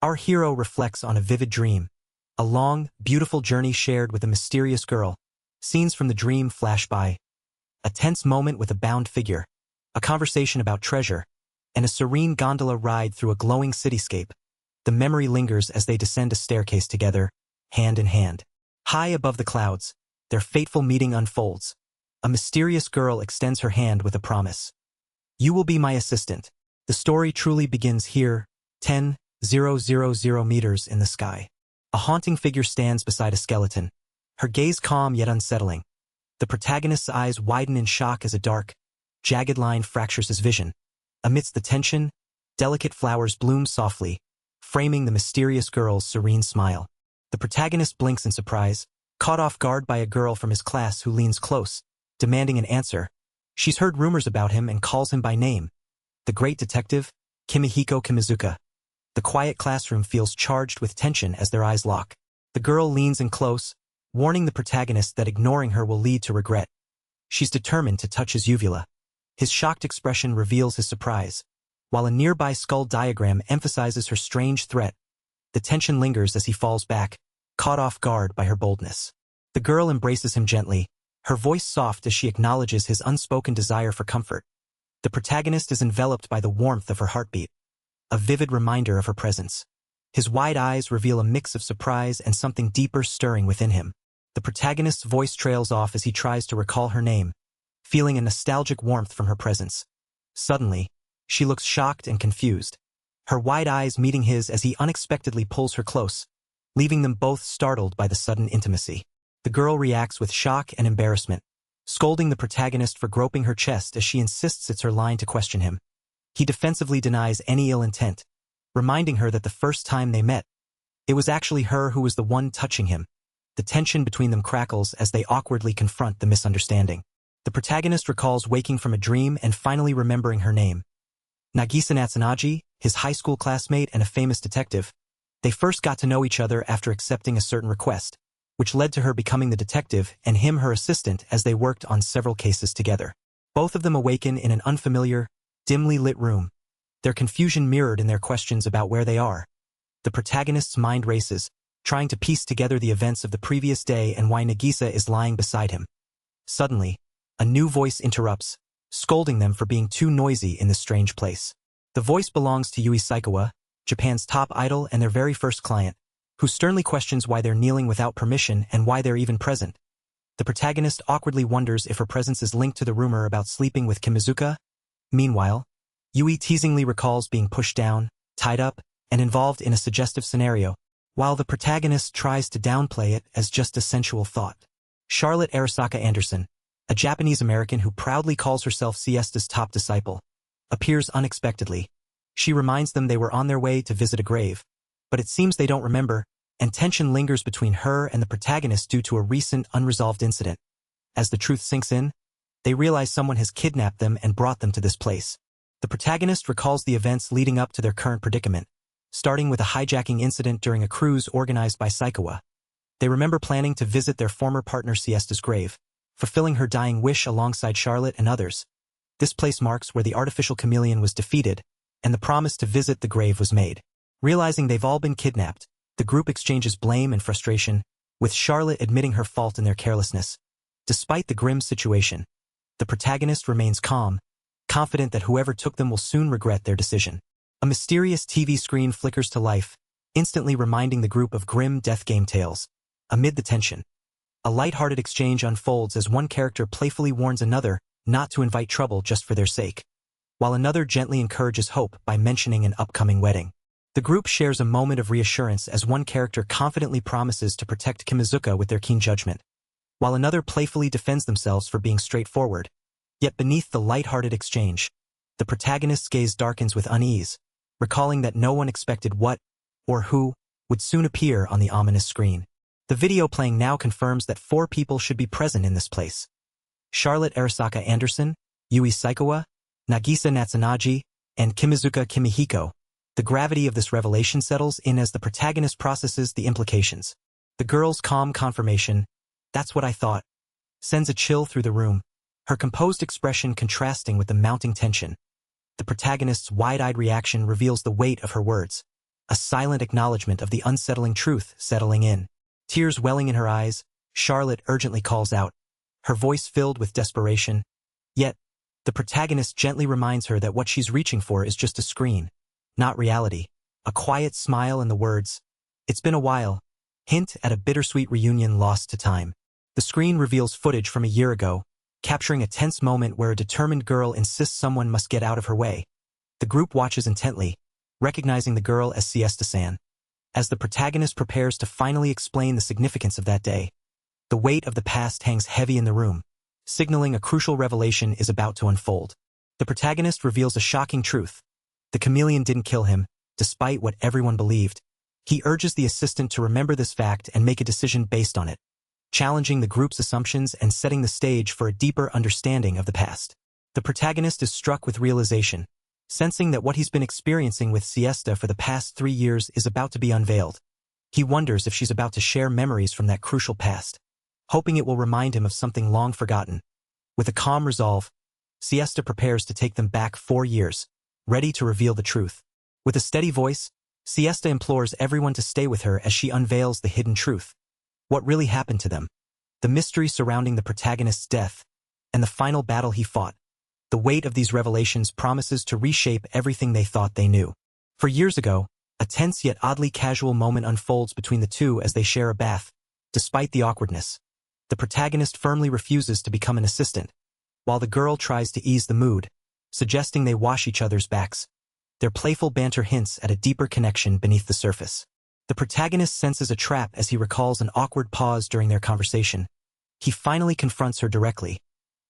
Our hero reflects on a vivid dream, a long, beautiful journey shared with a mysterious girl. Scenes from the dream flash by. A tense moment with a bound figure, a conversation about treasure, and a serene gondola ride through a glowing cityscape. The memory lingers as they descend a staircase together, hand in hand. High above the clouds, their fateful meeting unfolds. A mysterious girl extends her hand with a promise. You will be my assistant. The story truly begins here, 10,000 meters in the sky. A haunting figure stands beside a skeleton, her gaze calm yet unsettling. The protagonist's eyes widen in shock as a dark, jagged line fractures his vision. Amidst the tension, delicate flowers bloom softly, framing the mysterious girl's serene smile. The protagonist blinks in surprise, caught off guard by a girl from his class who leans close, demanding an answer. She's heard rumors about him and calls him by name. The great detective, Kimihiko Kimizuka. The quiet classroom feels charged with tension as their eyes lock. The girl leans in close, warning the protagonist that ignoring her will lead to regret. She's determined to touch his uvula. His shocked expression reveals his surprise, while a nearby skull diagram emphasizes her strange threat. The tension lingers as he falls back, caught off guard by her boldness. The girl embraces him gently, her voice soft as she acknowledges his unspoken desire for comfort. The protagonist is enveloped by the warmth of her heartbeat, a vivid reminder of her presence. His wide eyes reveal a mix of surprise and something deeper stirring within him. The protagonist's voice trails off as he tries to recall her name, feeling a nostalgic warmth from her presence. Suddenly, she looks shocked and confused, her wide eyes meeting his as he unexpectedly pulls her close, leaving them both startled by the sudden intimacy. The girl reacts with shock and embarrassment, scolding the protagonist for groping her chest as she insists it's her line to question him. He defensively denies any ill intent, reminding her that the first time they met, it was actually her who was the one touching him. The tension between them crackles as they awkwardly confront the misunderstanding. The protagonist recalls waking from a dream and finally remembering her name. Nagisa Natsunaji, his high school classmate and a famous detective. They first got to know each other after accepting a certain request, which led to her becoming the detective and him her assistant as they worked on several cases together. Both of them awaken in an unfamiliar, dimly lit room, their confusion mirrored in their questions about where they are. The protagonist's mind races, trying to piece together the events of the previous day and why Nagisa is lying beside him. Suddenly, a new voice interrupts, scolding them for being too noisy in this strange place. The voice belongs to Yui Saikawa, Japan's top idol and their very first client, who sternly questions why they're kneeling without permission and why they're even present. The protagonist awkwardly wonders if her presence is linked to the rumor about sleeping with Kimizuka. Meanwhile, Yui teasingly recalls being pushed down, tied up, and involved in a suggestive scenario, while the protagonist tries to downplay it as just a sensual thought. Charlotte Arasaka Anderson, a Japanese-American who proudly calls herself Siesta's top disciple, appears unexpectedly. She reminds them they were on their way to visit a grave, but it seems they don't remember, and tension lingers between her and the protagonist due to a recent unresolved incident. As the truth sinks in, they realize someone has kidnapped them and brought them to this place. The protagonist recalls the events leading up to their current predicament, starting with a hijacking incident during a cruise organized by Saikawa. They remember planning to visit their former partner Siesta's grave, fulfilling her dying wish alongside Charlotte and others. This place marks where the artificial chameleon was defeated, and the promise to visit the grave was made. Realizing they've all been kidnapped, the group exchanges blame and frustration, with Charlotte admitting her fault in their carelessness. Despite the grim situation, the protagonist remains calm, confident that whoever took them will soon regret their decision. A mysterious TV screen flickers to life, instantly reminding the group of grim death game tales. Amid the tension, a light-hearted exchange unfolds as one character playfully warns another not to invite trouble just for their sake, while another gently encourages hope by mentioning an upcoming wedding. The group shares a moment of reassurance as one character confidently promises to protect Kimizuka with their keen judgment, while another playfully defends themselves for being straightforward. Yet beneath the light-hearted exchange, the protagonist's gaze darkens with unease, recalling that no one expected what, or who, would soon appear on the ominous screen. The video playing now confirms that 4 people should be present in this place: Charlotte Arasaka Anderson, Yui Saikawa, Nagisa Natsunaji, and Kimizuka Kimihiko. The gravity of this revelation settles in as the protagonist processes the implications. The girl's calm confirmation, "That's what I thought," sends a chill through the room, her composed expression contrasting with the mounting tension. The protagonist's wide-eyed reaction reveals the weight of her words. a silent acknowledgement of the unsettling truth settling in. Tears welling in her eyes, Charlotte urgently calls out, her voice filled with desperation. Yet, the protagonist gently reminds her that what she's reaching for is just a screen, not reality. A quiet smile and the words, "It's been a while," hint at a bittersweet reunion lost to time. The screen reveals footage from a year ago, capturing a tense moment where a determined girl insists someone must get out of her way. The group watches intently, recognizing the girl as Siesta-san. As the protagonist prepares to finally explain the significance of that day, the weight of the past hangs heavy in the room, signaling a crucial revelation is about to unfold. The protagonist reveals a shocking truth. The chameleon didn't kill him, despite what everyone believed. He urges the assistant to remember this fact and make a decision based on it, challenging the group's assumptions and setting the stage for a deeper understanding of the past. The protagonist is struck with realization, sensing that what he's been experiencing with Siesta for the past 3 years is about to be unveiled. He wonders if she's about to share memories from that crucial past, hoping it will remind him of something long forgotten. With a calm resolve, Siesta prepares to take them back 4 years, ready to reveal the truth. With a steady voice, Siesta implores everyone to stay with her as she unveils the hidden truth. What really happened to them, the mystery surrounding the protagonist's death, and the final battle he fought. The weight of these revelations promises to reshape everything they thought they knew. For years ago, a tense yet oddly casual moment unfolds between the two as they share a bath. Despite the awkwardness, the protagonist firmly refuses to become an assistant, while the girl tries to ease the mood, suggesting they wash each other's backs. Their playful banter hints at a deeper connection beneath the surface. The protagonist senses a trap as he recalls an awkward pause during their conversation. He finally confronts her directly,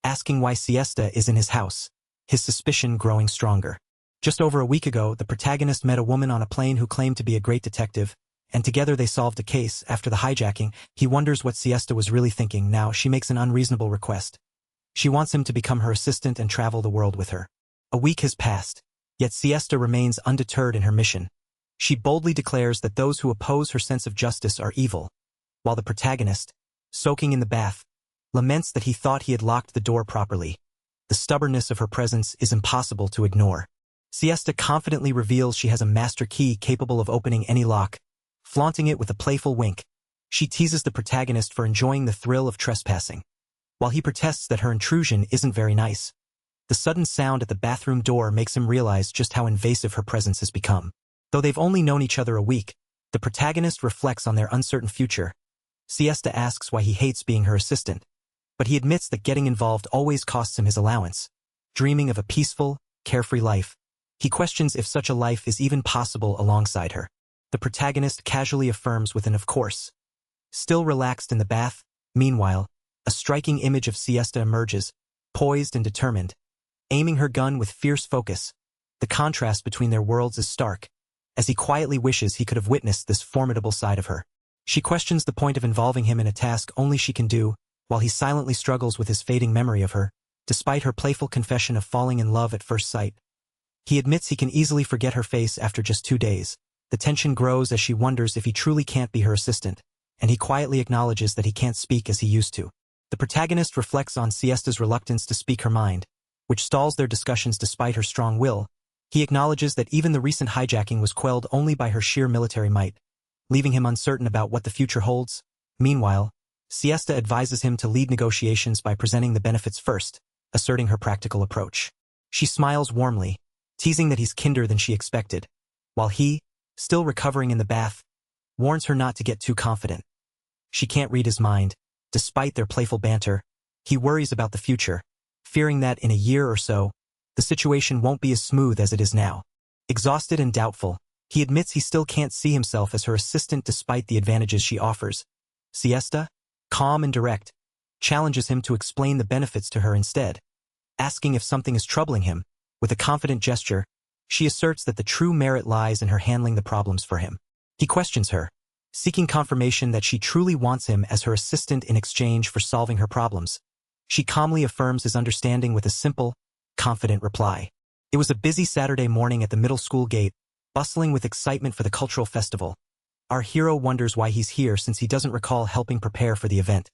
asking why Siesta is in his house, his suspicion growing stronger. Just over a week ago, the protagonist met a woman on a plane who claimed to be a great detective, and together they solved a case. After the hijacking, he wonders what Siesta was really thinking. Now she makes an unreasonable request. She wants him to become her assistant and travel the world with her. A week has passed, yet Siesta remains undeterred in her mission. She boldly declares that those who oppose her sense of justice are evil, while the protagonist, soaking in the bath, laments that he thought he had locked the door properly. The stubbornness of her presence is impossible to ignore. Siesta confidently reveals she has a master key capable of opening any lock, flaunting it with a playful wink. She teases the protagonist for enjoying the thrill of trespassing, while he protests that her intrusion isn't very nice. The sudden sound at the bathroom door makes him realize just how invasive her presence has become. Though they've only known each other a week, the protagonist reflects on their uncertain future. Siesta asks why he hates being her assistant, but he admits that getting involved always costs him his allowance. Dreaming of a peaceful, carefree life, he questions if such a life is even possible alongside her. The protagonist casually affirms with an "of course." Still relaxed in the bath, meanwhile, a striking image of Siesta emerges, poised and determined, aiming her gun with fierce focus. The contrast between their worlds is stark, as he quietly wishes he could have witnessed this formidable side of her. She questions the point of involving him in a task only she can do, while he silently struggles with his fading memory of her, despite her playful confession of falling in love at first sight. He admits he can easily forget her face after just 2 days. The tension grows as she wonders if he truly can't be her assistant, and he quietly acknowledges that he can't speak as he used to. The protagonist reflects on Siesta's reluctance to speak her mind, which stalls their discussions despite her strong will. He acknowledges that even the recent hijacking was quelled only by her sheer military might, leaving him uncertain about what the future holds. Meanwhile, Siesta advises him to lead negotiations by presenting the benefits first, asserting her practical approach. She smiles warmly, teasing that he's kinder than she expected, while he, still recovering in the bath, warns her not to get too confident. She can't read his mind. Despite their playful banter, he worries about the future, fearing that in a year or so, the situation won't be as smooth as it is now. Exhausted and doubtful, he admits he still can't see himself as her assistant despite the advantages she offers. Siesta, calm and direct, challenges him to explain the benefits to her instead. Asking if something is troubling him, with a confident gesture, she asserts that the true merit lies in her handling the problems for him. He questions her, seeking confirmation that she truly wants him as her assistant in exchange for solving her problems. She calmly affirms his understanding with a simple, confident reply. It was a busy Saturday morning at the middle school gate, bustling with excitement for the cultural festival. Our hero wonders why he's here since he doesn't recall helping prepare for the event.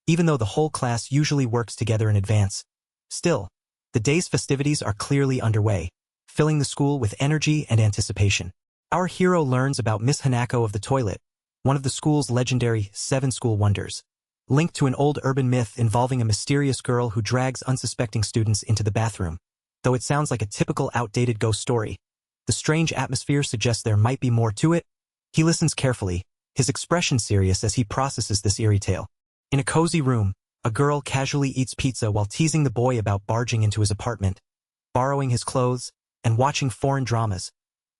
Even though the whole class usually works together in advance, still, the day's festivities are clearly underway, filling the school with energy and anticipation. Our hero learns about Miss Hanako of the toilet, one of the school's legendary 7 school wonders, linked to an old urban myth involving a mysterious girl who drags unsuspecting students into the bathroom. Though it sounds like a typical outdated ghost story, the strange atmosphere suggests there might be more to it. He listens carefully, his expression serious as he processes this eerie tale. In a cozy room, a girl casually eats pizza while teasing the boy about barging into his apartment, borrowing his clothes, and watching foreign dramas.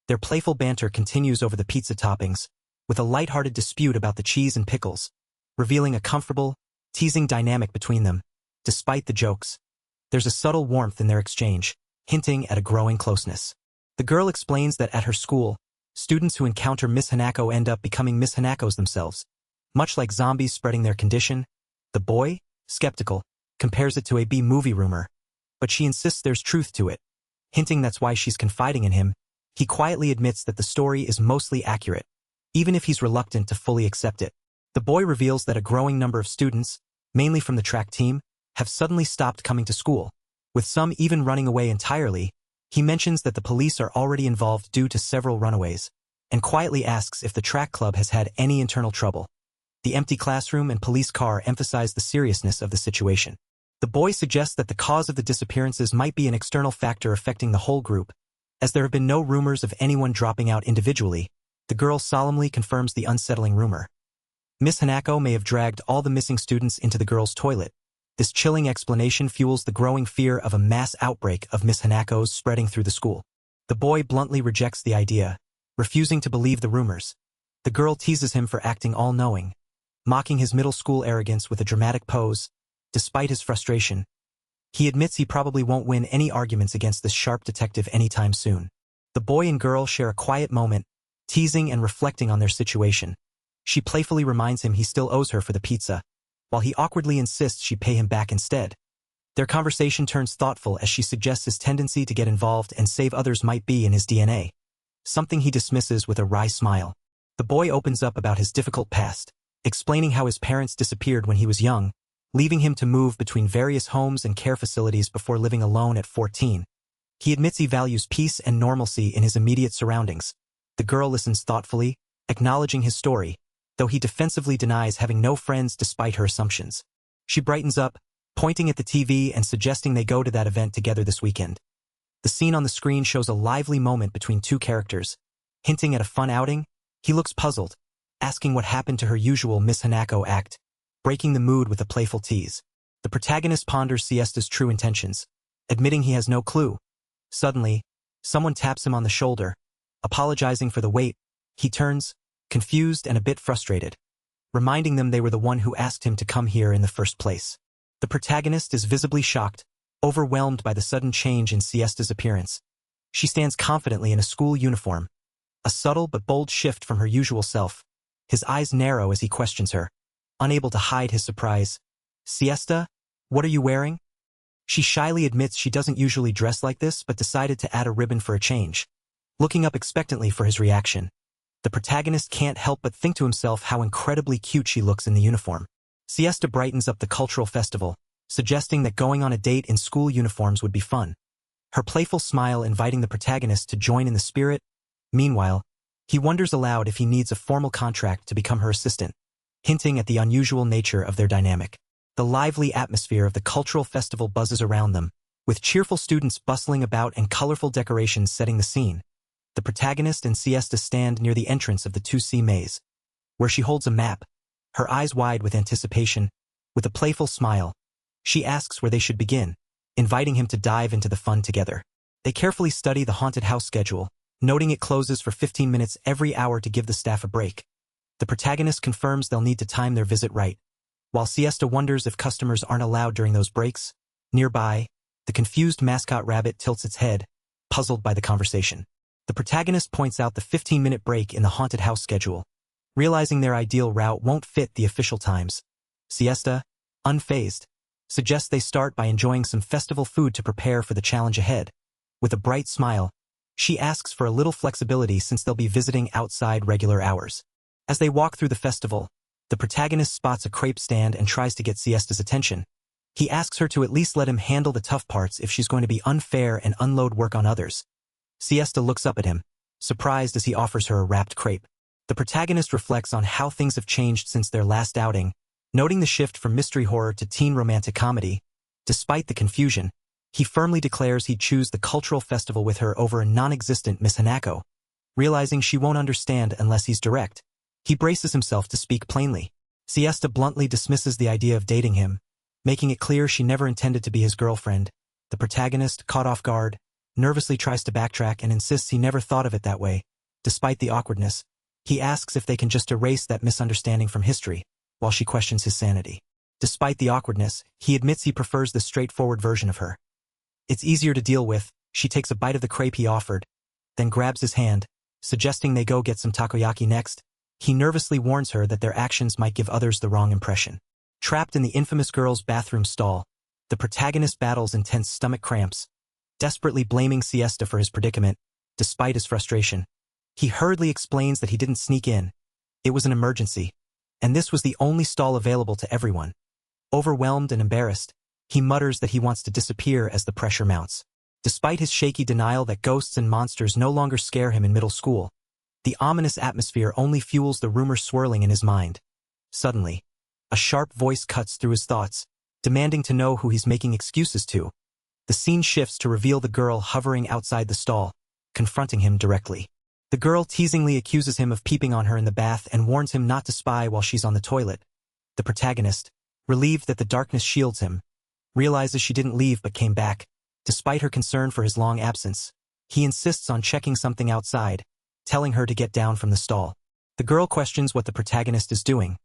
Their playful banter continues over the pizza toppings, with a lighthearted dispute about the cheese and pickles, revealing a comfortable, teasing dynamic between them. Despite the jokes, there's a subtle warmth in their exchange, hinting at a growing closeness. The girl explains that at her school, students who encounter Miss Hanako end up becoming Miss Hanakos themselves, much like zombies spreading their condition. The boy, skeptical, compares it to a B-movie rumor, but she insists there's truth to it. Hinting that's why she's confiding in him, he quietly admits that the story is mostly accurate, even if he's reluctant to fully accept it. The boy reveals that a growing number of students, mainly from the track team, have suddenly stopped coming to school, with some even running away entirely. He mentions that the police are already involved due to several runaways, and quietly asks if the track club has had any internal trouble. The empty classroom and police car emphasize the seriousness of the situation. The boy suggests that the cause of the disappearances might be an external factor affecting the whole group, as there have been no rumors of anyone dropping out individually. The girl solemnly confirms the unsettling rumor. Miss Hanako may have dragged all the missing students into the girls' toilet. This chilling explanation fuels the growing fear of a mass outbreak of Miss Hanakos spreading through the school. The boy bluntly rejects the idea, refusing to believe the rumors. The girl teases him for acting all-knowing, mocking his middle school arrogance with a dramatic pose. Despite his frustration, he admits he probably won't win any arguments against this sharp detective anytime soon. The boy and girl share a quiet moment, teasing and reflecting on their situation. She playfully reminds him he still owes her for the pizza, while he awkwardly insists she pay him back instead. Their conversation turns thoughtful as she suggests his tendency to get involved and save others might be in his DNA, something he dismisses with a wry smile. The boy opens up about his difficult past, explaining how his parents disappeared when he was young, leaving him to move between various homes and care facilities before living alone at 14. He admits he values peace and normalcy in his immediate surroundings. The girl listens thoughtfully, acknowledging his story, though he defensively denies having no friends despite her assumptions. She brightens up, pointing at the TV and suggesting they go to that event together this weekend. The scene on the screen shows a lively moment between two characters, hinting at a fun outing. He looks puzzled, asking what happened to her usual Miss Hanako act, breaking the mood with a playful tease. The protagonist ponders Siesta's true intentions, admitting he has no clue. Suddenly, someone taps him on the shoulder, apologizing for the wait. He turns, confused and a bit frustrated, reminding them they were the one who asked him to come here in the first place. The protagonist is visibly shocked, overwhelmed by the sudden change in Siesta's appearance. She stands confidently in a school uniform, a subtle but bold shift from her usual self. His eyes narrow as he questions her, unable to hide his surprise. "Siesta, what are you wearing?" She shyly admits she doesn't usually dress like this but decided to add a ribbon for a change. Looking up expectantly for his reaction, the protagonist can't help but think to himself how incredibly cute she looks in the uniform. Siesta brightens up the cultural festival, suggesting that going on a date in school uniforms would be fun, her playful smile inviting the protagonist to join in the spirit. Meanwhile, he wonders aloud if he needs a formal contract to become her assistant, hinting at the unusual nature of their dynamic. The lively atmosphere of the cultural festival buzzes around them, with cheerful students bustling about and colorful decorations setting the scene. The protagonist and Siesta stand near the entrance of the 2C maze, where she holds a map, her eyes wide with anticipation. With a playful smile, she asks where they should begin, inviting him to dive into the fun together. They carefully study the haunted house schedule, noting it closes for 15 minutes every hour to give the staff a break. The protagonist confirms they'll need to time their visit right, while Siesta wonders if customers aren't allowed during those breaks. Nearby, the confused mascot rabbit tilts its head, puzzled by the conversation. The protagonist points out the 15-minute break in the haunted house schedule, realizing their ideal route won't fit the official times. Siesta, unfazed, suggests they start by enjoying some festival food to prepare for the challenge ahead. With a bright smile, she asks for a little flexibility since they'll be visiting outside regular hours. As they walk through the festival, the protagonist spots a crepe stand and tries to get Siesta's attention. He asks her to at least let him handle the tough parts if she's going to be unfair and unload work on others. Siesta looks up at him, surprised as he offers her a wrapped crepe. The protagonist reflects on how things have changed since their last outing, noting the shift from mystery horror to teen romantic comedy. Despite the confusion, he firmly declares he'd choose the cultural festival with her over a non-existent Miss Hanako. Realizing she won't understand unless he's direct, he braces himself to speak plainly. Siesta bluntly dismisses the idea of dating him, making it clear she never intended to be his girlfriend. The protagonist, caught off guard, nervously tries to backtrack and insists he never thought of it that way. Despite the awkwardness, he asks if they can just erase that misunderstanding from history, while she questions his sanity. Despite the awkwardness, he admits he prefers the straightforward version of her. It's easier to deal with. She takes a bite of the crepe he offered, then grabs his hand, suggesting they go get some takoyaki next. He nervously warns her that their actions might give others the wrong impression. Trapped in the infamous girls' bathroom stall, the protagonist battles intense stomach cramps, desperately blaming Siesta for his predicament. Despite his frustration, he hurriedly explains that he didn't sneak in. It was an emergency, and this was the only stall available to everyone. Overwhelmed and embarrassed, he mutters that he wants to disappear as the pressure mounts. Despite his shaky denial that ghosts and monsters no longer scare him in middle school, the ominous atmosphere only fuels the rumors swirling in his mind. Suddenly, a sharp voice cuts through his thoughts, demanding to know who he's making excuses to. The scene shifts to reveal the girl hovering outside the stall, confronting him directly. The girl teasingly accuses him of peeping on her in the bath and warns him not to spy while she's on the toilet. The protagonist, relieved that the darkness shields him, realizes she didn't leave but came back. Despite her concern for his long absence, he insists on checking something outside, telling her to get down from the stall. The girl questions what the protagonist is doing.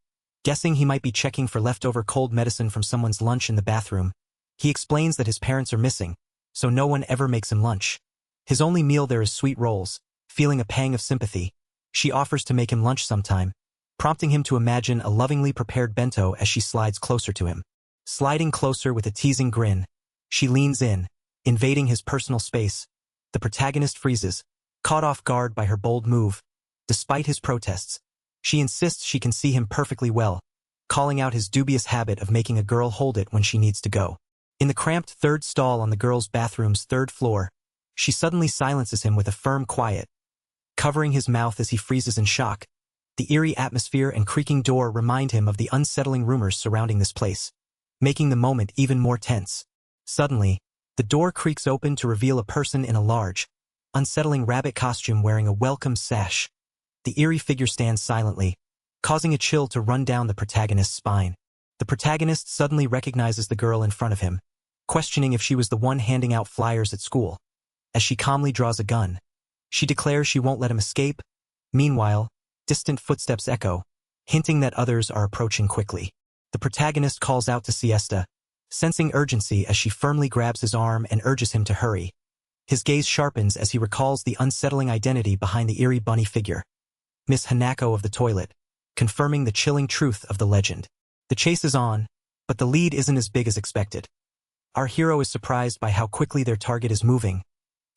Guessing he might be checking for leftover cold medicine from someone's lunch in the bathroom, he explains that his parents are missing, so no one ever makes him lunch. His only meal there is sweet rolls. Feeling a pang of sympathy, she offers to make him lunch sometime, prompting him to imagine a lovingly prepared bento as she slides closer to him. Sliding closer with a teasing grin, she leans in, invading his personal space. The protagonist freezes, caught off guard by her bold move. Despite his protests, she insists she can see him perfectly well, calling out his dubious habit of making a girl hold it when she needs to go. In the cramped third stall on the girls' bathroom's third floor, she suddenly silences him with a firm quiet, covering his mouth as he freezes in shock. The eerie atmosphere and creaking door remind him of the unsettling rumors surrounding this place, making the moment even more tense. Suddenly, the door creaks open to reveal a person in a large, unsettling rabbit costume wearing a welcome sash. The eerie figure stands silently, causing a chill to run down the protagonist's spine. The protagonist suddenly recognizes the girl in front of him, questioning if she was the one handing out flyers at school. As she calmly draws a gun, she declares she won't let him escape. Meanwhile, distant footsteps echo, hinting that others are approaching quickly. The protagonist calls out to Siesta, sensing urgency as she firmly grabs his arm and urges him to hurry. His gaze sharpens as he recalls the unsettling identity behind the eerie bunny figure, Miss Hanako of the toilet, confirming the chilling truth of the legend. The chase is on, but the lead isn't as big as expected. Our hero is surprised by how quickly their target is moving.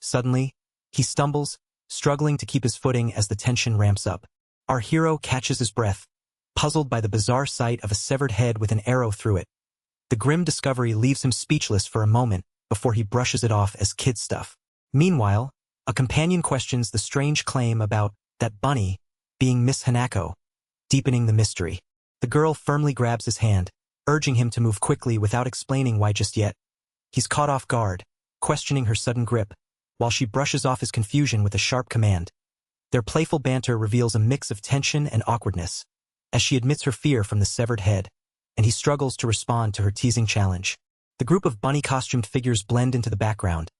Suddenly, he stumbles, struggling to keep his footing as the tension ramps up. Our hero catches his breath, puzzled by the bizarre sight of a severed head with an arrow through it. The grim discovery leaves him speechless for a moment before he brushes it off as kid stuff. Meanwhile, a companion questions the strange claim about that bunny being Miss Hanako, deepening the mystery. The girl firmly grabs his hand, urging him to move quickly without explaining why just yet. He's caught off guard, questioning her sudden grip, while she brushes off his confusion with a sharp command. Their playful banter reveals a mix of tension and awkwardness, as she admits her fear from the severed head, and he struggles to respond to her teasing challenge. The group of bunny-costumed figures blend into the background,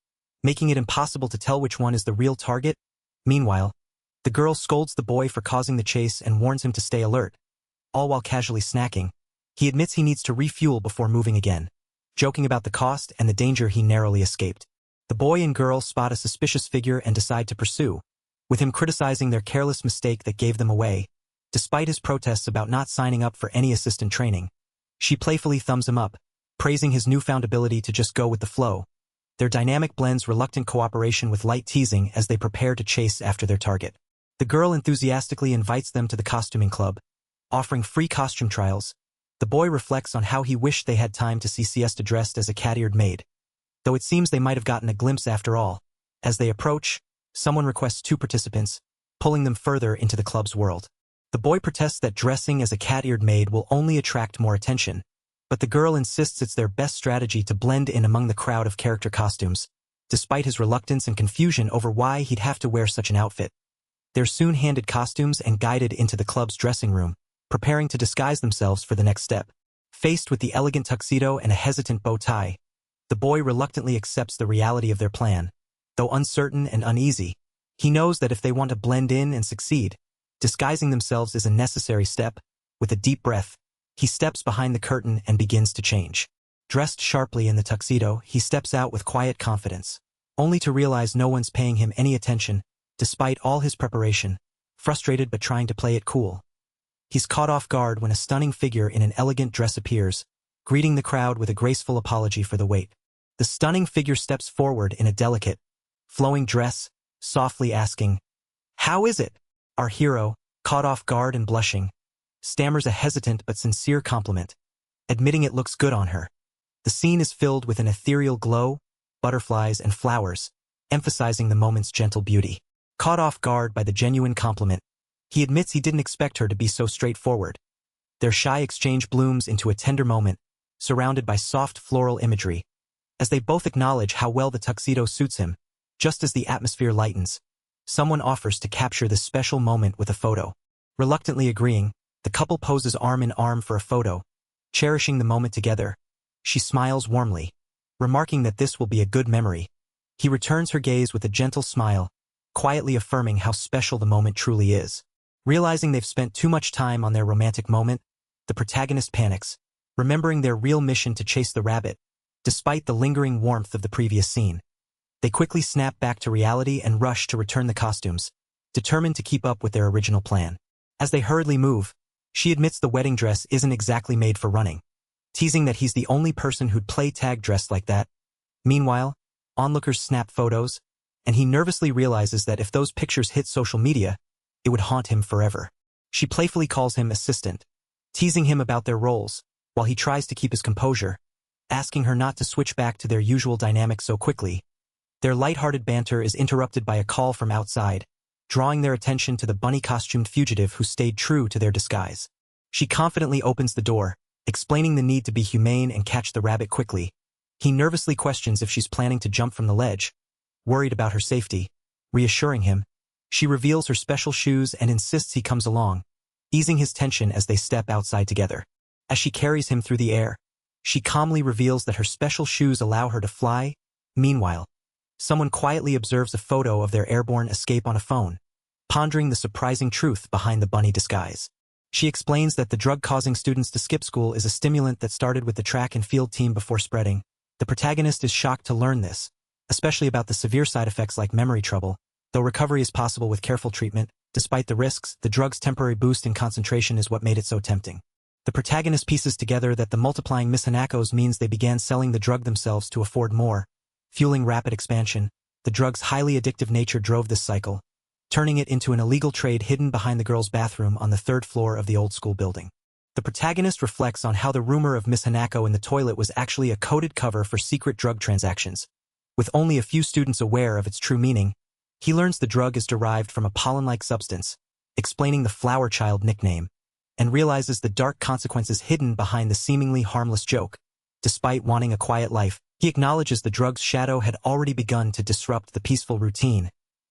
making it impossible to tell which one is the real target. Meanwhile, the girl scolds the boy for causing the chase and warns him to stay alert. All while casually snacking, he admits he needs to refuel before moving again, joking about the cost and the danger he narrowly escaped. The boy and girl spot a suspicious figure and decide to pursue, with him criticizing their careless mistake that gave them away. Despite his protests about not signing up for any assistant training, she playfully thumbs him up, praising his newfound ability to just go with the flow. Their dynamic blends reluctant cooperation with light teasing as they prepare to chase after their target. The girl enthusiastically invites them to the costuming club, offering free costume trials. The boy reflects on how he wished they had time to see Siesta dressed as a cat-eared maid, though it seems they might have gotten a glimpse after all. As they approach, Someone requests two participants, pulling them further into the club's world. The boy protests that dressing as a cat-eared maid will only attract more attention, but the girl insists it's their best strategy to blend in among the crowd of character costumes, despite his reluctance and confusion over why he'd have to wear such an outfit. They're soon handed costumes and guided into the club's dressing room, preparing to disguise themselves for the next step. Faced with the elegant tuxedo and a hesitant bow tie, the boy reluctantly accepts the reality of their plan. Though uncertain and uneasy, he knows that if they want to blend in and succeed, disguising themselves is a necessary step. With a deep breath, he steps behind the curtain and begins to change. Dressed sharply in the tuxedo, he steps out with quiet confidence, only to realize no one's paying him any attention, despite all his preparation, frustrated but trying to play it cool. He's caught off guard when a stunning figure in an elegant dress appears, greeting the crowd with a graceful apology for the wait. The stunning figure steps forward in a delicate, flowing dress, softly asking, "How is it?" Our hero, caught off guard and blushing, stammers a hesitant but sincere compliment, admitting it looks good on her. The scene is filled with an ethereal glow, butterflies and flowers, emphasizing the moment's gentle beauty. Caught off guard by the genuine compliment, he admits he didn't expect her to be so straightforward. Their shy exchange blooms into a tender moment, surrounded by soft floral imagery, as they both acknowledge how well the tuxedo suits him. Just as the atmosphere lightens, someone offers to capture this special moment with a photo. Reluctantly agreeing, the couple poses arm in arm for a photo, cherishing the moment together. She smiles warmly, remarking that this will be a good memory. He returns her gaze with a gentle smile, quietly affirming how special the moment truly is. Realizing they've spent too much time on their romantic moment, the protagonist panics, remembering their real mission to chase the rabbit, despite the lingering warmth of the previous scene. They quickly snap back to reality and rush to return the costumes, determined to keep up with their original plan. As they hurriedly move, she admits the wedding dress isn't exactly made for running, teasing that he's the only person who'd play tag dressed like that. Meanwhile, onlookers snap photos, and he nervously realizes that if those pictures hit social media, it would haunt him forever. She playfully calls him assistant, teasing him about their roles, while he tries to keep his composure, asking her not to switch back to their usual dynamic so quickly. Their lighthearted banter is interrupted by a call from outside, drawing their attention to the bunny-costumed fugitive who stayed true to their disguise. She confidently opens the door, explaining the need to be humane and catch the rabbit quickly. He nervously questions if she's planning to jump from the ledge, worried about her safety. Reassuring him, she reveals her special shoes and insists he comes along, easing his tension as they step outside together. As she carries him through the air, she calmly reveals that her special shoes allow her to fly. Meanwhile, someone quietly observes a photo of their airborne escape on a phone, pondering the surprising truth behind the bunny disguise. She explains that the drug causing students to skip school is a stimulant that started with the track and field team before spreading. The protagonist is shocked to learn this, especially about the severe side effects like memory trouble. Though recovery is possible with careful treatment, despite the risks, the drug's temporary boost in concentration is what made it so tempting. The protagonist pieces together that the multiplying Miss Hanako's means they began selling the drug themselves to afford more, fueling rapid expansion. The drug's highly addictive nature drove this cycle, turning it into an illegal trade hidden behind the girls' bathroom on the third floor of the old school building. The protagonist reflects on how the rumor of Miss Hanako in the toilet was actually a coded cover for secret drug transactions. With only a few students aware of its true meaning, he learns the drug is derived from a pollen-like substance, explaining the flower child nickname, and realizes the dark consequences hidden behind the seemingly harmless joke. Despite wanting a quiet life, he acknowledges the drug's shadow had already begun to disrupt the peaceful routine,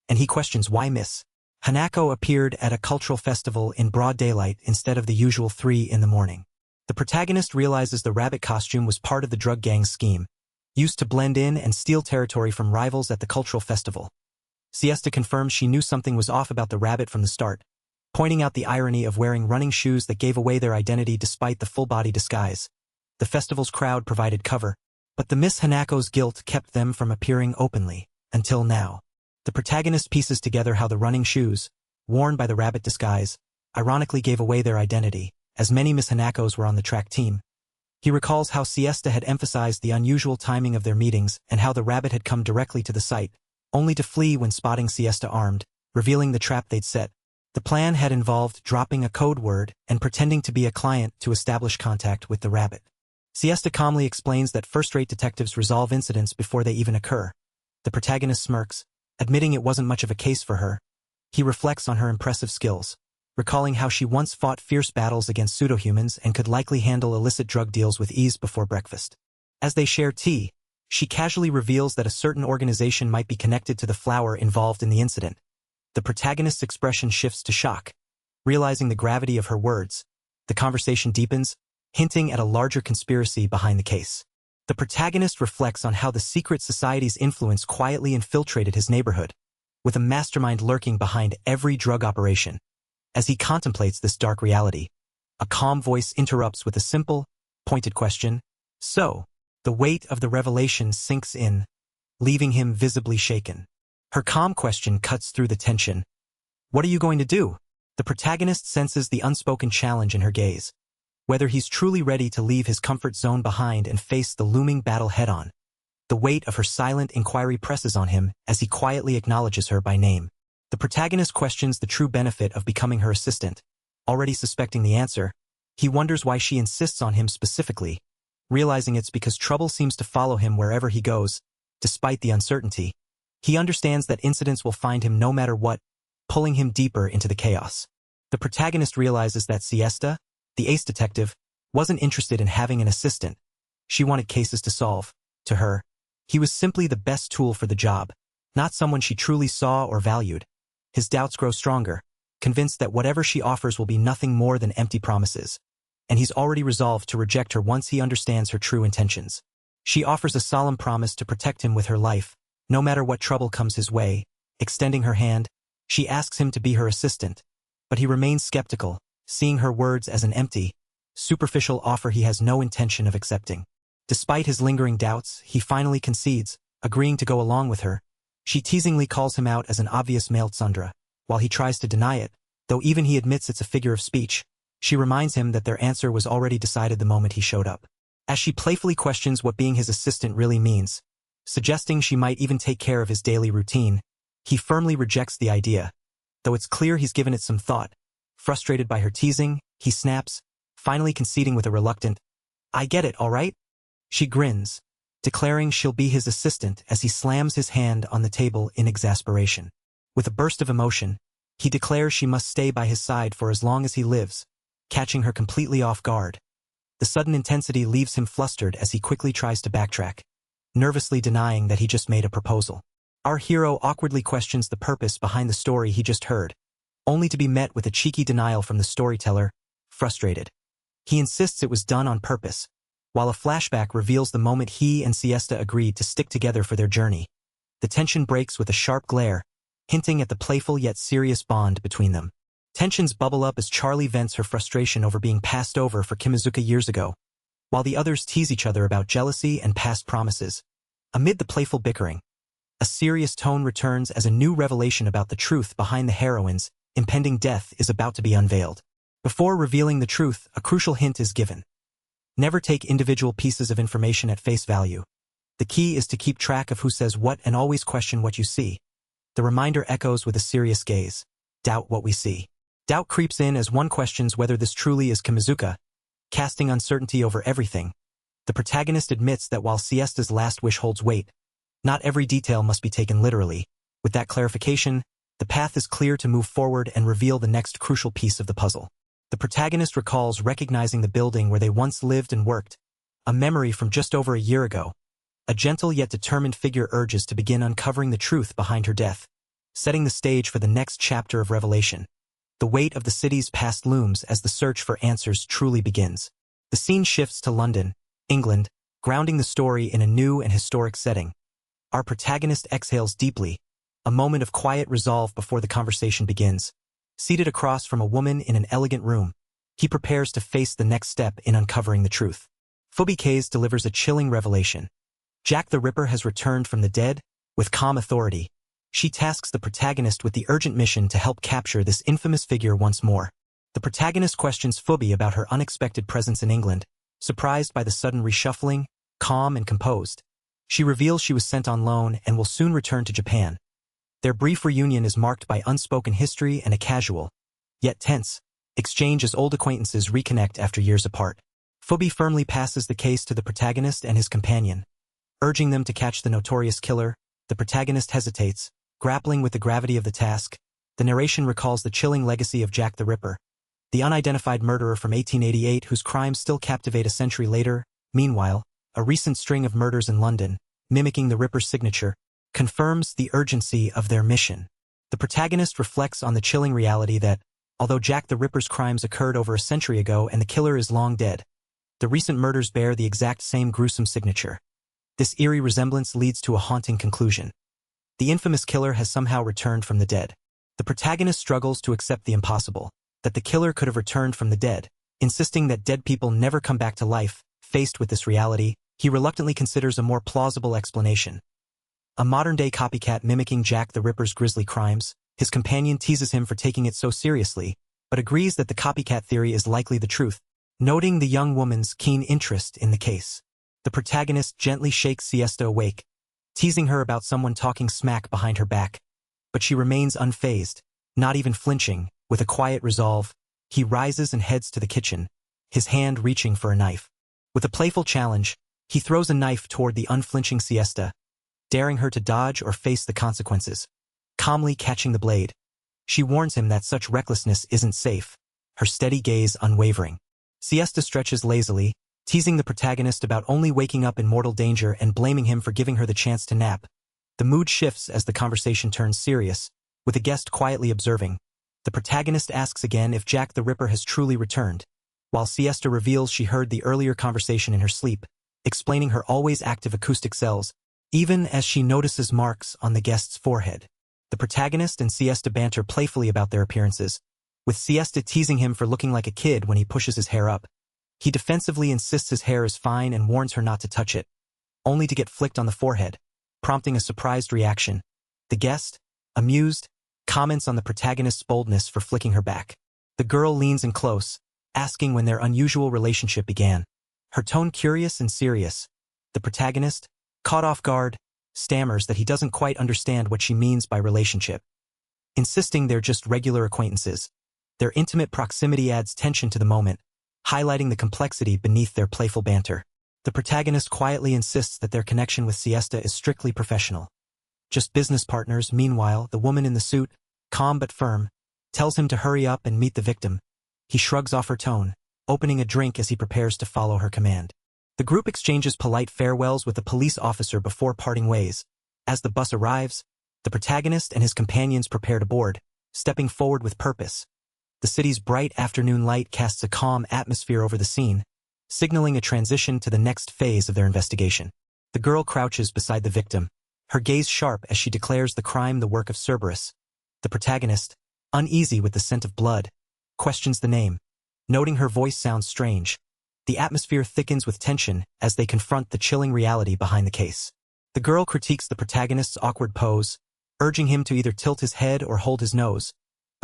and he questions why Miss Hanako appeared at a cultural festival in broad daylight instead of the usual 3 in the morning. The protagonist realizes the rabbit costume was part of the drug gang's scheme, used to blend in and steal territory from rivals at the cultural festival. Siesta confirms she knew something was off about the rabbit from the start, pointing out the irony of wearing running shoes that gave away their identity despite the full-body disguise. The festival's crowd provided cover, but the Miss Hanako's guilt kept them from appearing openly, until now. The protagonist pieces together how the running shoes, worn by the rabbit disguise, ironically gave away their identity, as many Miss Hanakos were on the track team. He recalls how Siesta had emphasized the unusual timing of their meetings and how the rabbit had come directly to the site, only to flee when spotting Siesta armed, revealing the trap they'd set. The plan had involved dropping a code word and pretending to be a client to establish contact with the rabbit. Siesta calmly explains that first-rate detectives resolve incidents before they even occur. The protagonist smirks, Admitting it wasn't much of a case for her, he reflects on her impressive skills, recalling how she once fought fierce battles against pseudo-humans and could likely handle illicit drug deals with ease before breakfast. As they share tea, she casually reveals that a certain organization might be connected to the flower involved in the incident. The protagonist's expression shifts to shock. Realizing the gravity of her words, the conversation deepens, hinting at a larger conspiracy behind the case. The protagonist reflects on how the secret society's influence quietly infiltrated his neighborhood, with a mastermind lurking behind every drug operation. As he contemplates this dark reality, a calm voice interrupts with a simple, pointed question. So, the weight of the revelation sinks in, leaving him visibly shaken. Her calm question cuts through the tension. What are you going to do? The protagonist senses the unspoken challenge in her gaze, whether he's truly ready to leave his comfort zone behind and face the looming battle head-on. The weight of her silent inquiry presses on him as he quietly acknowledges her by name. The protagonist questions the true benefit of becoming her assistant. Already suspecting the answer, he wonders why she insists on him specifically, realizing it's because trouble seems to follow him wherever he goes. Despite the uncertainty, he understands that incidents will find him no matter what, pulling him deeper into the chaos. The protagonist realizes that Siesta, the ace detective, wasn't interested in having an assistant. She wanted cases to solve. To her, he was simply the best tool for the job, not someone she truly saw or valued. His doubts grow stronger, convinced that whatever she offers will be nothing more than empty promises. And he's already resolved to reject her once he understands her true intentions. She offers a solemn promise to protect him with her life, no matter what trouble comes his way. Extending her hand, she asks him to be her assistant, but he remains skeptical, seeing her words as an empty, superficial offer he has no intention of accepting. Despite his lingering doubts, he finally concedes, agreeing to go along with her. She teasingly calls him out as an obvious male tsundere, while he tries to deny it, though even he admits it's a figure of speech. She reminds him that their answer was already decided the moment he showed up. As she playfully questions what being his assistant really means, suggesting she might even take care of his daily routine, he firmly rejects the idea, though it's clear he's given it some thought. Frustrated by her teasing, he snaps, finally conceding with a reluctant, "I get it, all right?" She grins, declaring she'll be his assistant as he slams his hand on the table in exasperation. With a burst of emotion, he declares she must stay by his side for as long as he lives, catching her completely off guard. The sudden intensity leaves him flustered as he quickly tries to backtrack, nervously denying that he just made a proposal. Our hero awkwardly questions the purpose behind the story he just heard, only to be met with a cheeky denial from the storyteller. Frustrated, he insists it was done on purpose, while a flashback reveals the moment he and Siesta agreed to stick together for their journey. The tension breaks with a sharp glare, hinting at the playful yet serious bond between them. Tensions bubble up as Charlie vents her frustration over being passed over for Kimazuka years ago, while the others tease each other about jealousy and past promises. Amid the playful bickering, a serious tone returns as a new revelation about the truth behind the heroine's impending death is about to be unveiled. Before revealing the truth, a crucial hint is given. Never take individual pieces of information at face value. The key is to keep track of who says what and always question what you see. The reminder echoes with a serious gaze. Doubt what we see. Doubt creeps in as one questions whether this truly is Kimazuka, casting uncertainty over everything. The protagonist admits that while Siesta's last wish holds weight, not every detail must be taken literally. With that clarification, the path is clear to move forward and reveal the next crucial piece of the puzzle. The protagonist recalls recognizing the building where they once lived and worked, a memory from just over a year ago. A gentle yet determined figure urges to begin uncovering the truth behind her death, setting the stage for the next chapter of revelation. The weight of the city's past looms as the search for answers truly begins. The scene shifts to London, England, grounding the story in a new and historic setting. Our protagonist exhales deeply, a moment of quiet resolve before the conversation begins. Seated across from a woman in an elegant room, he prepares to face the next step in uncovering the truth. Phoebe Case delivers a chilling revelation. Jack the Ripper has returned from the dead. With calm authority, she tasks the protagonist with the urgent mission to help capture this infamous figure once more. The protagonist questions Phoebe about her unexpected presence in England. Surprised by the sudden reshuffling, calm and composed, she reveals she was sent on loan and will soon return to Japan. Their brief reunion is marked by unspoken history and a casual, yet tense, exchange as old acquaintances reconnect after years apart. Phoebe firmly passes the case to the protagonist and his companion. Urging them to catch the notorious killer, the protagonist hesitates, Grappling with the gravity of the task, the narration recalls the chilling legacy of Jack the Ripper, the unidentified murderer from 1888 whose crimes still captivate a century later. Meanwhile, a recent string of murders in London, mimicking the Ripper's signature, confirms the urgency of their mission. The protagonist reflects on the chilling reality that, although Jack the Ripper's crimes occurred over a century ago and the killer is long dead, the recent murders bear the exact same gruesome signature. This eerie resemblance leads to a haunting conclusion. The infamous killer has somehow returned from the dead. The protagonist struggles to accept the impossible, that the killer could have returned from the dead, insisting that dead people never come back to life. Faced with this reality, he reluctantly considers a more plausible explanation. A modern-day copycat mimicking Jack the Ripper's grisly crimes, his companion teases him for taking it so seriously, but agrees that the copycat theory is likely the truth, noting the young woman's keen interest in the case. The protagonist gently shakes Siesta awake, teasing her about someone talking smack behind her back, but she remains unfazed, not even flinching. With a quiet resolve, he rises and heads to the kitchen, his hand reaching for a knife. With a playful challenge, he throws a knife toward the unflinching Siesta, daring her to dodge or face the consequences. Calmly catching the blade, she warns him that such recklessness isn't safe, her steady gaze unwavering. Siesta stretches lazily, teasing the protagonist about only waking up in mortal danger and blaming him for giving her the chance to nap. The mood shifts as the conversation turns serious, with the guest quietly observing. The protagonist asks again if Jack the Ripper has truly returned, while Siesta reveals she heard the earlier conversation in her sleep, explaining her always active acoustic cells, even as she notices marks on the guest's forehead. The protagonist and Siesta banter playfully about their appearances, with Siesta teasing him for looking like a kid when he pushes his hair up. He defensively insists his hair is fine and warns her not to touch it, only to get flicked on the forehead, prompting a surprised reaction. The guest, amused, comments on the protagonist's boldness for flicking her back. The girl leans in close, asking when their unusual relationship began. Her tone curious and serious. The protagonist, caught off guard, stammers that he doesn't quite understand what she means by relationship, insisting they're just regular acquaintances. Their intimate proximity adds tension to the moment, highlighting the complexity beneath their playful banter. The protagonist quietly insists that their connection with Siesta is strictly professional. Just business partners. Meanwhile, the woman in the suit, calm but firm, tells him to hurry up and meet the victim. He shrugs off her tone, opening a drink as he prepares to follow her command. The group exchanges polite farewells with the police officer before parting ways. As the bus arrives, the protagonist and his companions prepare to board, stepping forward with purpose. The city's bright afternoon light casts a calm atmosphere over the scene, signaling a transition to the next phase of their investigation. The girl crouches beside the victim, her gaze sharp as she declares the crime the work of Cerberus. The protagonist, uneasy with the scent of blood, questions the name, noting her voice sounds strange. The atmosphere thickens with tension as they confront the chilling reality behind the case. The girl critiques the protagonist's awkward pose, urging him to either tilt his head or hold his nose,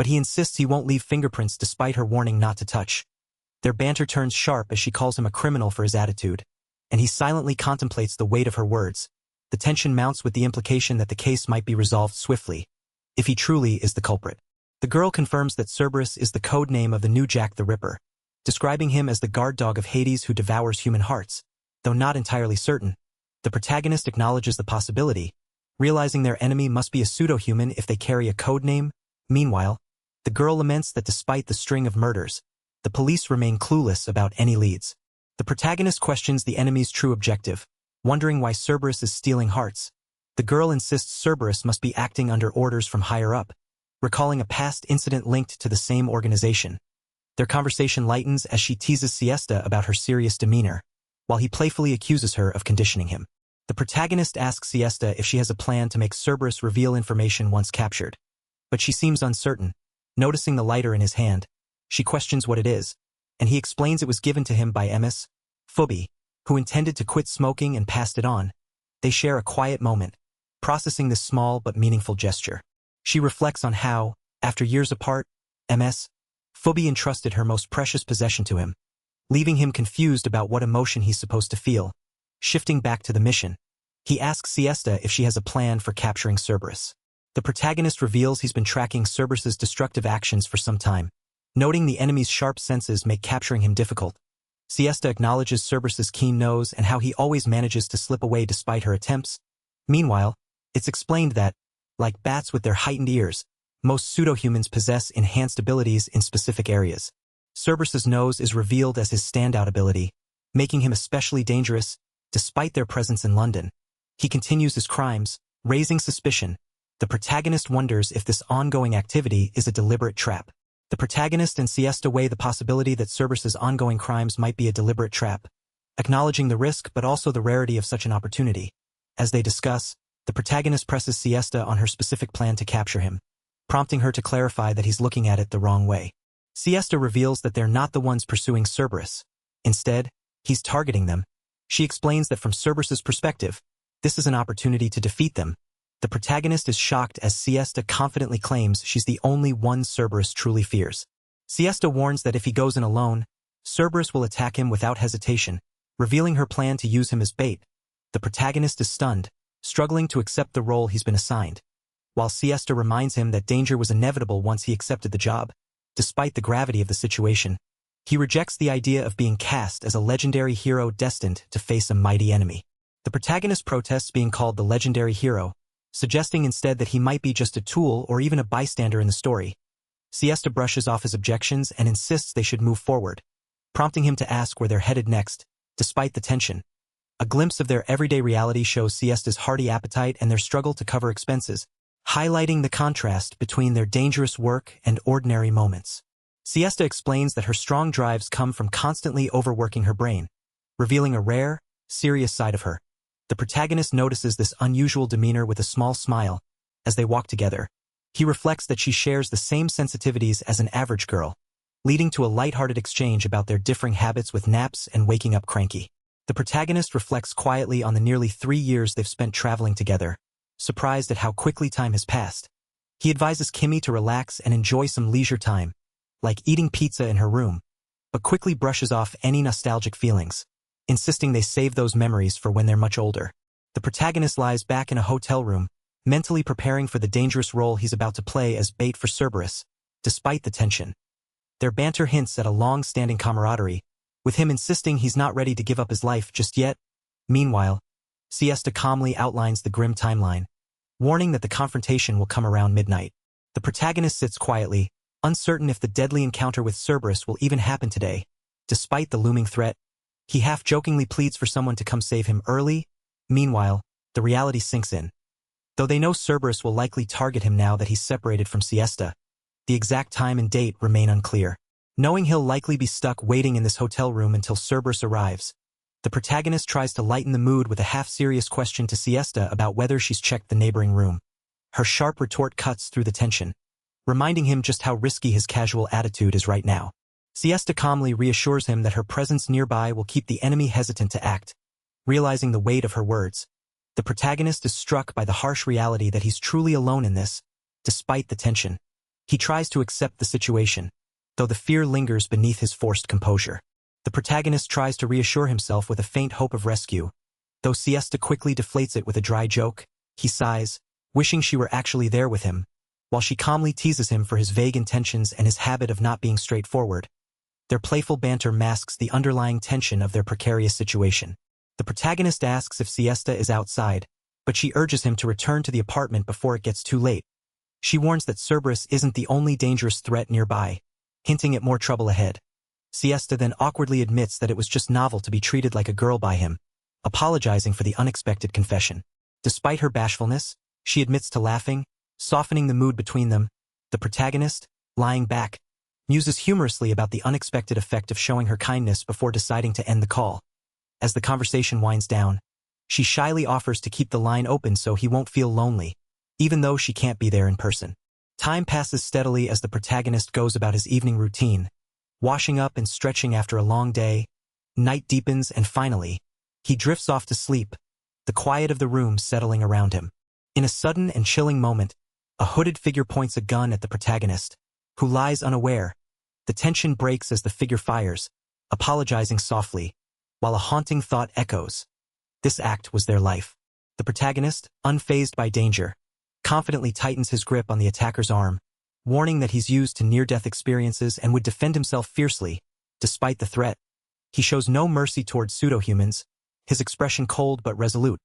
but he insists he won't leave fingerprints despite her warning not to touch. Their banter turns sharp as she calls him a criminal for his attitude, and he silently contemplates the weight of her words. The tension mounts with the implication that the case might be resolved swiftly, if he truly is the culprit. The girl confirms that Cerberus is the code name of the new Jack the Ripper, describing him as the guard dog of Hades who devours human hearts. Though not entirely certain, the protagonist acknowledges the possibility, realizing their enemy must be a pseudo-human if they carry a code name. Meanwhile, the girl laments that despite the string of murders, the police remain clueless about any leads. The protagonist questions the enemy's true objective, wondering why Cerberus is stealing hearts. The girl insists Cerberus must be acting under orders from higher up, recalling a past incident linked to the same organization. Their conversation lightens as she teases Siesta about her serious demeanor, while he playfully accuses her of conditioning him. The protagonist asks Siesta if she has a plan to make Cerberus reveal information once captured, but she seems uncertain. Noticing the lighter in his hand, she questions what it is, and he explains it was given to him by Ms. Phoebe, who intended to quit smoking and passed it on. They share a quiet moment, processing this small but meaningful gesture. She reflects on how, after years apart, Ms. Phoebe entrusted her most precious possession to him, leaving him confused about what emotion he's supposed to feel. Shifting back to the mission, he asks Siesta if she has a plan for capturing Cerberus. The protagonist reveals he's been tracking Cerberus's destructive actions for some time, noting the enemy's sharp senses make capturing him difficult. Siesta acknowledges Cerberus's keen nose and how he always manages to slip away despite her attempts. Meanwhile, it's explained that, Like bats with their heightened ears, most pseudo-humans possess enhanced abilities in specific areas. Cerberus's nose is revealed as his standout ability, making him especially dangerous, despite their presence in London. He continues his crimes, raising suspicion. The protagonist wonders if this ongoing activity is a deliberate trap. The protagonist and Siesta weigh the possibility that Cerberus's ongoing crimes might be a deliberate trap, acknowledging the risk but also the rarity of such an opportunity. As they discuss, the protagonist presses Siesta on her specific plan to capture him, prompting her to clarify that he's looking at it the wrong way. Siesta reveals that they're not the ones pursuing Cerberus. Instead, he's targeting them. She explains that from Cerberus's perspective, this is an opportunity to defeat them. The protagonist is shocked as Siesta confidently claims she's the only one Cerberus truly fears. Siesta warns that if he goes in alone, Cerberus will attack him without hesitation, revealing her plan to use him as bait. The protagonist is stunned, struggling to accept the role he's been assigned, while Siesta reminds him that danger was inevitable once he accepted the job. Despite the gravity of the situation, he rejects the idea of being cast as a legendary hero destined to face a mighty enemy. The protagonist protests being called the legendary hero, suggesting instead that he might be just a tool or even a bystander in the story. Siesta brushes off his objections and insists they should move forward, prompting him to ask where they're headed next. Despite the tension, a glimpse of their everyday reality shows Siesta's hearty appetite and their struggle to cover expenses, highlighting the contrast between their dangerous work and ordinary moments. Siesta explains that her strong drives come from constantly overworking her brain, revealing a rare, serious side of her. The protagonist notices this unusual demeanor with a small smile. As they walk together, he reflects that she shares the same sensitivities as an average girl, leading to a lighthearted exchange about their differing habits with naps and waking up cranky. The protagonist reflects quietly on the nearly 3 years they've spent traveling together, surprised at how quickly time has passed. He advises Kimmy to relax and enjoy some leisure time, like eating pizza in her room, but quickly brushes off any nostalgic feelings, insisting they save those memories for when they're much older. The protagonist lies back in a hotel room, mentally preparing for the dangerous role he's about to play as bait for Cerberus. Despite the tension, their banter hints at a long-standing camaraderie, with him insisting he's not ready to give up his life just yet. Meanwhile, Siesta calmly outlines the grim timeline, warning that the confrontation will come around midnight. The protagonist sits quietly, uncertain if the deadly encounter with Cerberus will even happen today. Despite the looming threat, he half-jokingly pleads for someone to come save him early. Meanwhile, the reality sinks in. Though they know Cerberus will likely target him now that he's separated from Siesta, the exact time and date remain unclear. Knowing he'll likely be stuck waiting in this hotel room until Cerberus arrives, the protagonist tries to lighten the mood with a half-serious question to Siesta about whether she's checked the neighboring room. Her sharp retort cuts through the tension, reminding him just how risky his casual attitude is right now. Siesta calmly reassures him that her presence nearby will keep the enemy hesitant to act. Realizing the weight of her words, the protagonist is struck by the harsh reality that he's truly alone in this. Despite the tension, he tries to accept the situation, though the fear lingers beneath his forced composure. The protagonist tries to reassure himself with a faint hope of rescue, though Siesta quickly deflates it with a dry joke. He sighs, wishing she were actually there with him, while she calmly teases him for his vague intentions and his habit of not being straightforward. Their playful banter masks the underlying tension of their precarious situation. The protagonist asks if Siesta is outside, but she urges him to return to the apartment before it gets too late. She warns that Cerberus isn't the only dangerous threat nearby, hinting at more trouble ahead. Siesta then awkwardly admits that it was just novel to be treated like a girl by him, apologizing for the unexpected confession. Despite her bashfulness, she admits to laughing, softening the mood between them. The protagonist, lying back, muses humorously about the unexpected effect of showing her kindness before deciding to end the call. As the conversation winds down, she shyly offers to keep the line open so he won't feel lonely, even though she can't be there in person. Time passes steadily as the protagonist goes about his evening routine, washing up and stretching after a long day. Night deepens and finally, he drifts off to sleep, the quiet of the room settling around him. In a sudden and chilling moment, a hooded figure points a gun at the protagonist, who lies unaware. The tension breaks as the figure fires, apologizing softly, while a haunting thought echoes. This act was their life. The protagonist, unfazed by danger, confidently tightens his grip on the attacker's arm, warning that he's used to near-death experiences and would defend himself fiercely. Despite the threat, he shows no mercy toward pseudo-humans, his expression cold but resolute.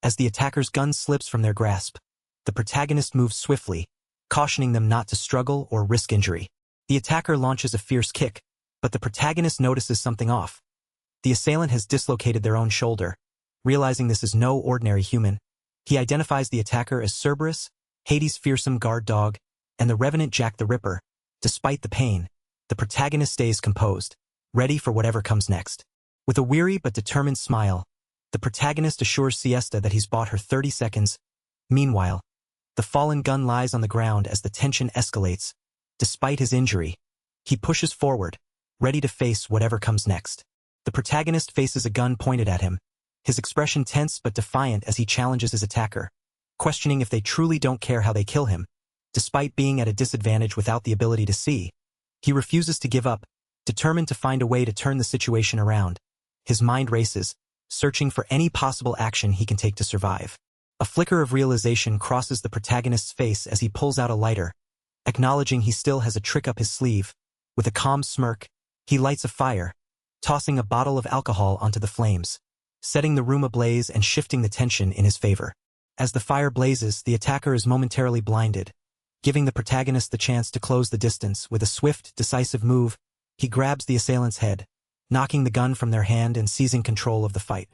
As the attacker's gun slips from their grasp, the protagonist moves swiftly, cautioning them not to struggle or risk injury. The attacker launches a fierce kick, but the protagonist notices something off. The assailant has dislocated their own shoulder. Realizing this is no ordinary human, he identifies the attacker as Cerberus, Hades' fearsome guard dog, and the revenant Jack the Ripper. Despite the pain, the protagonist stays composed, ready for whatever comes next. With a weary but determined smile, the protagonist assures Siesta that he's bought her 30 seconds. Meanwhile, the fallen gun lies on the ground as the tension escalates. Despite his injury, he pushes forward, ready to face whatever comes next. The protagonist faces a gun pointed at him, his expression tense but defiant as he challenges his attacker, questioning if they truly don't care how they kill him. Despite being at a disadvantage without the ability to see, he refuses to give up, determined to find a way to turn the situation around. His mind races, searching for any possible action he can take to survive. A flicker of realization crosses the protagonist's face as he pulls out a lighter, acknowledging he still has a trick up his sleeve. With a calm smirk, he lights a fire, tossing a bottle of alcohol onto the flames, setting the room ablaze and shifting the tension in his favor. As the fire blazes, the attacker is momentarily blinded, giving the protagonist the chance to close the distance. With a swift, decisive move, he grabs the assailant's head, knocking the gun from their hand and seizing control of the fight.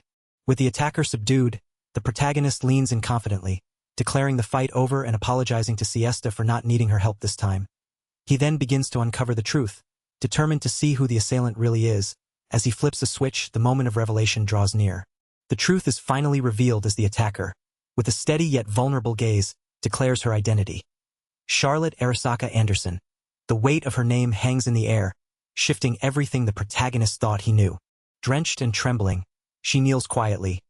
With the attacker subdued, the protagonist leans in confidently, declaring the fight over and apologizing to Siesta for not needing her help this time. He then begins to uncover the truth, determined to see who the assailant really is. As he flips a switch, the moment of revelation draws near. The truth is finally revealed as the attacker, with a steady yet vulnerable gaze, declares her identity. Charlotte Arasaka Anderson. The weight of her name hangs in the air, shifting everything the protagonist thought he knew. Drenched and trembling, she kneels quietly,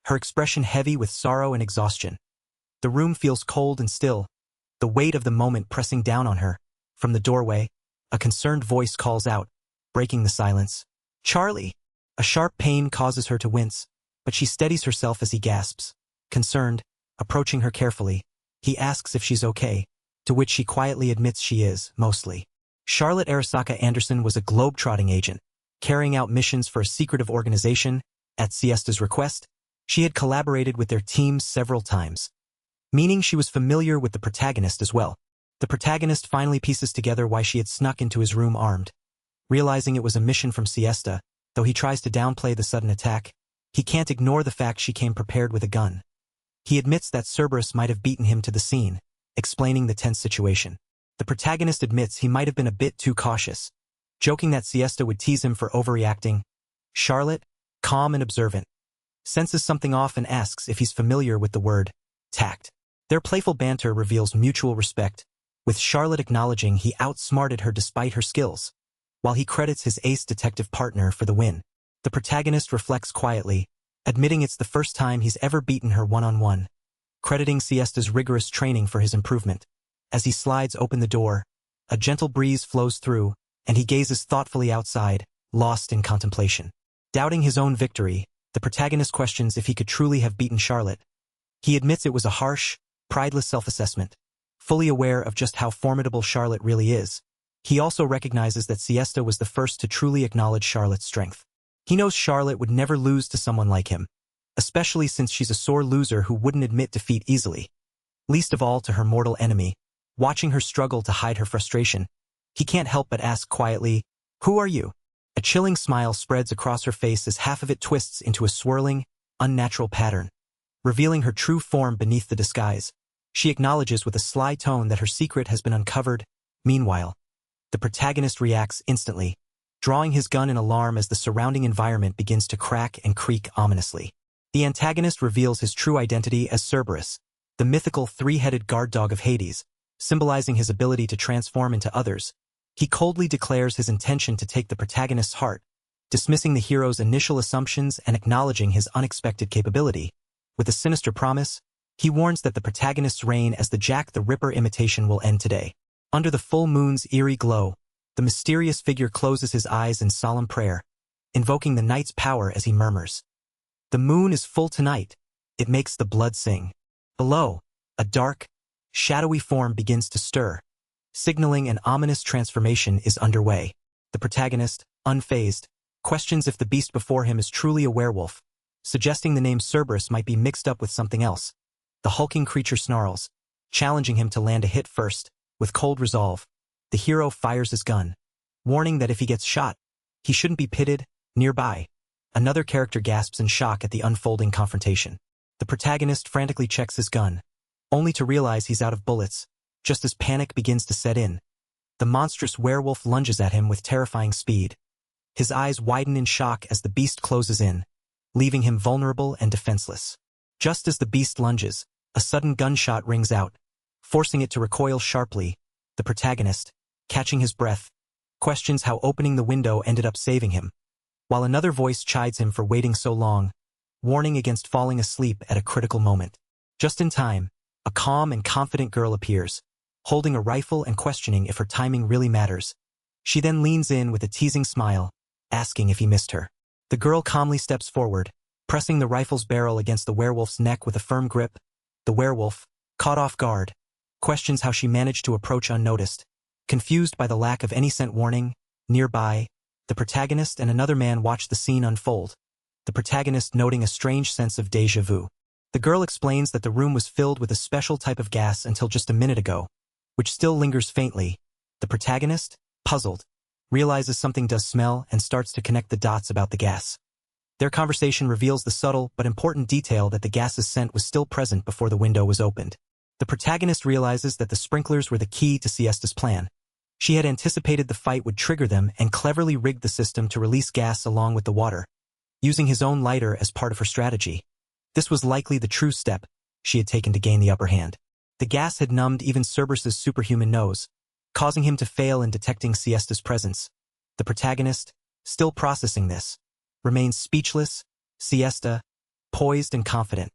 her expression heavy with sorrow and exhaustion. The room feels cold and still, the weight of the moment pressing down on her. From the doorway, a concerned voice calls out, breaking the silence. "Charlie!" A sharp pain causes her to wince, but she steadies herself as he gasps. Concerned, approaching her carefully, he asks if she's okay, to which she quietly admits she is, mostly. Charlotte Arasaka Anderson was a globe-trotting agent, carrying out missions for a secretive organization. At Siesta's request, she had collaborated with their teams several times, meaning she was familiar with the protagonist as well. The protagonist finally pieces together why she had snuck into his room armed. Realizing it was a mission from Siesta, though he tries to downplay the sudden attack, he can't ignore the fact she came prepared with a gun. He admits that Cerberus might have beaten him to the scene, explaining the tense situation. The protagonist admits he might have been a bit too cautious, joking that Siesta would tease him for overreacting. Charlotte, calm and observant, senses something off and asks if he's familiar with the word tact. Their playful banter reveals mutual respect, with Charlotte acknowledging he outsmarted her despite her skills, while he credits his ace detective partner for the win. The protagonist reflects quietly, admitting it's the first time he's ever beaten her one-on-one, crediting Siesta's rigorous training for his improvement. As he slides open the door, a gentle breeze flows through, and he gazes thoughtfully outside, lost in contemplation. Doubting his own victory, the protagonist questions if he could truly have beaten Charlotte. He admits it was a harsh, prideless self-assessment, fully aware of just how formidable Charlotte really is. He also recognizes that Siesta was the first to truly acknowledge Charlotte's strength. He knows Charlotte would never lose to someone like him, especially since she's a sore loser who wouldn't admit defeat easily, least of all to her mortal enemy. Watching her struggle to hide her frustration, he can't help but ask quietly, "Who are you?" A chilling smile spreads across her face as half of it twists into a swirling, unnatural pattern, revealing her true form beneath the disguise. She acknowledges with a sly tone that her secret has been uncovered. Meanwhile, the protagonist reacts instantly, drawing his gun in alarm as the surrounding environment begins to crack and creak ominously. The antagonist reveals his true identity as Cerberus, the mythical three-headed guard dog of Hades, symbolizing his ability to transform into others. He coldly declares his intention to take the protagonist's heart, dismissing the hero's initial assumptions and acknowledging his unexpected capability. With a sinister promise, he warns that the protagonist's reign as the Jack the Ripper imitation will end today. Under the full moon's eerie glow, the mysterious figure closes his eyes in solemn prayer, invoking the night's power as he murmurs, "The moon is full tonight. It makes the blood sing." Below, a dark, shadowy form begins to stir, signaling an ominous transformation is underway. The protagonist, unfazed, questions if the beast before him is truly a werewolf, suggesting the name Cerberus might be mixed up with something else. The hulking creature snarls, challenging him to land a hit first. With cold resolve, the hero fires his gun, warning that if he gets shot, he shouldn't be pitted. Nearby, another character gasps in shock at the unfolding confrontation. The protagonist frantically checks his gun, only to realize he's out of bullets. Just as panic begins to set in, the monstrous werewolf lunges at him with terrifying speed. His eyes widen in shock as the beast closes in, leaving him vulnerable and defenseless. Just as the beast lunges, a sudden gunshot rings out, forcing it to recoil sharply. The protagonist, catching his breath, questions how opening the window ended up saving him, while another voice chides him for waiting so long, warning against falling asleep at a critical moment. Just in time, a calm and confident girl appears, holding a rifle and questioning if her timing really matters. She then leans in with a teasing smile, asking if he missed her. The girl calmly steps forward, pressing the rifle's barrel against the werewolf's neck with a firm grip. The werewolf, caught off guard, questions how she managed to approach unnoticed. Confused by the lack of any scent warning, nearby, the protagonist and another man watch the scene unfold, the protagonist noting a strange sense of déjà vu. The girl explains that the room was filled with a special type of gas until just a minute ago, which still lingers faintly. The protagonist, puzzled, realizes something does smell and starts to connect the dots about the gas. Their conversation reveals the subtle but important detail that the gas's scent was still present before the window was opened. The protagonist realizes that the sprinklers were the key to Siesta's plan. She had anticipated the fight would trigger them and cleverly rigged the system to release gas along with the water, using his own lighter as part of her strategy. This was likely the true step she had taken to gain the upper hand. The gas had numbed even Cerberus's superhuman nose, causing him to fail in detecting Siesta's presence. The protagonist, still processing this, remains speechless. Siesta, poised and confident,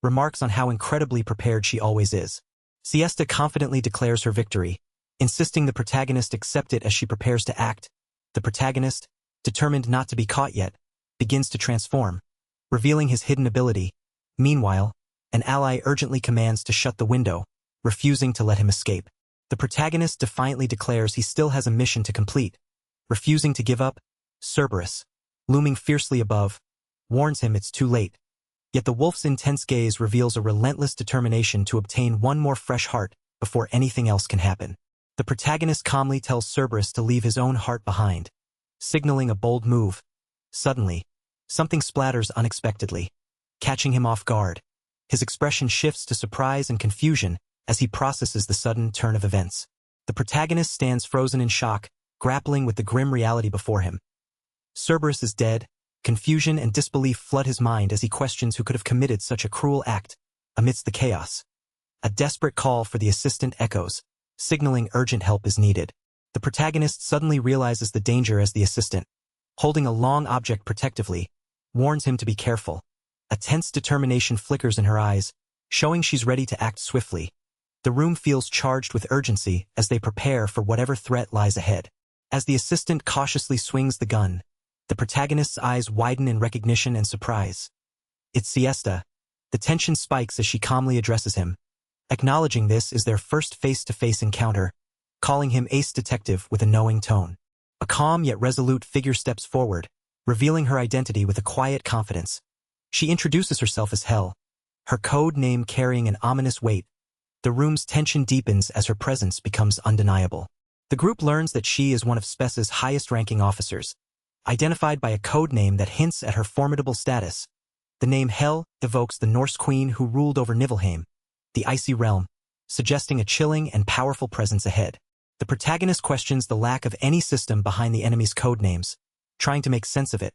remarks on how incredibly prepared she always is. Siesta confidently declares her victory, insisting the protagonist accept it as she prepares to act. The protagonist, determined not to be caught yet, begins to transform, revealing his hidden ability. Meanwhile, an ally urgently commands to shut the window, refusing to let him escape. The protagonist defiantly declares he still has a mission to complete, refusing to give up. Cerberus, looming fiercely above, warns him it's too late. Yet the wolf's intense gaze reveals a relentless determination to obtain one more fresh heart before anything else can happen. The protagonist calmly tells Cerberus to leave his own heart behind, signaling a bold move. Suddenly, something splatters unexpectedly, catching him off guard. His expression shifts to surprise and confusion as he processes the sudden turn of events. The protagonist stands frozen in shock, grappling with the grim reality before him. Cerberus is dead. Confusion and disbelief flood his mind as he questions who could have committed such a cruel act. Amidst the chaos, a desperate call for the assistant echoes, signaling urgent help is needed. The protagonist suddenly realizes the danger as the assistant, holding a long object protectively, warns him to be careful. A tense determination flickers in her eyes, showing she's ready to act swiftly. The room feels charged with urgency as they prepare for whatever threat lies ahead. As the assistant cautiously swings the gun, the protagonist's eyes widen in recognition and surprise. It's Siesta. The tension spikes as she calmly addresses him, acknowledging this is their first face-to-face encounter, calling him ace detective with a knowing tone. A calm yet resolute figure steps forward, revealing her identity with a quiet confidence. She introduces herself as Hell, her code name carrying an ominous weight. The room's tension deepens as her presence becomes undeniable. The group learns that she is one of Spece's highest-ranking officers, identified by a code name that hints at her formidable status. The name Hel evokes the Norse queen who ruled over Niflheim, the icy realm, suggesting a chilling and powerful presence ahead. The protagonist questions the lack of any system behind the enemy's code names, trying to make sense of it.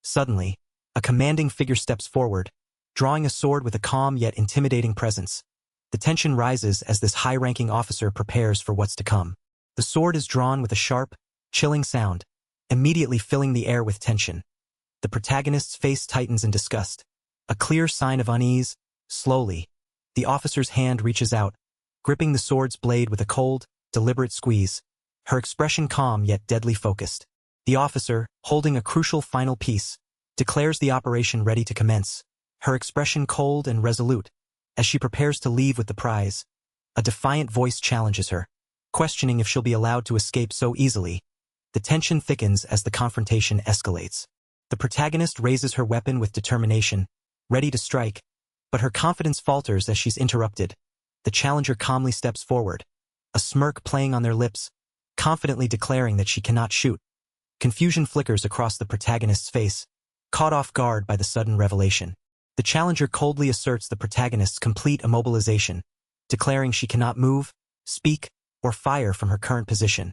Suddenly, a commanding figure steps forward, drawing a sword with a calm yet intimidating presence. The tension rises as this high-ranking officer prepares for what's to come. The sword is drawn with a sharp, chilling sound, immediately filling the air with tension. The protagonist's face tightens in disgust, a clear sign of unease. Slowly, the officer's hand reaches out, gripping the sword's blade with a cold, deliberate squeeze, her expression calm yet deadly focused. The officer, holding a crucial final piece, declares the operation ready to commence, her expression cold and resolute. As she prepares to leave with the prize, a defiant voice challenges her, questioning if she'll be allowed to escape so easily. The tension thickens as the confrontation escalates. The protagonist raises her weapon with determination, ready to strike, but her confidence falters as she's interrupted. the challenger calmly steps forward, a smirk playing on their lips, confidently declaring that she cannot shoot. Confusion flickers across the protagonist's face, caught off guard by the sudden revelation. The challenger coldly asserts the protagonist's complete immobilization, declaring she cannot move, speak, or fire from her current position.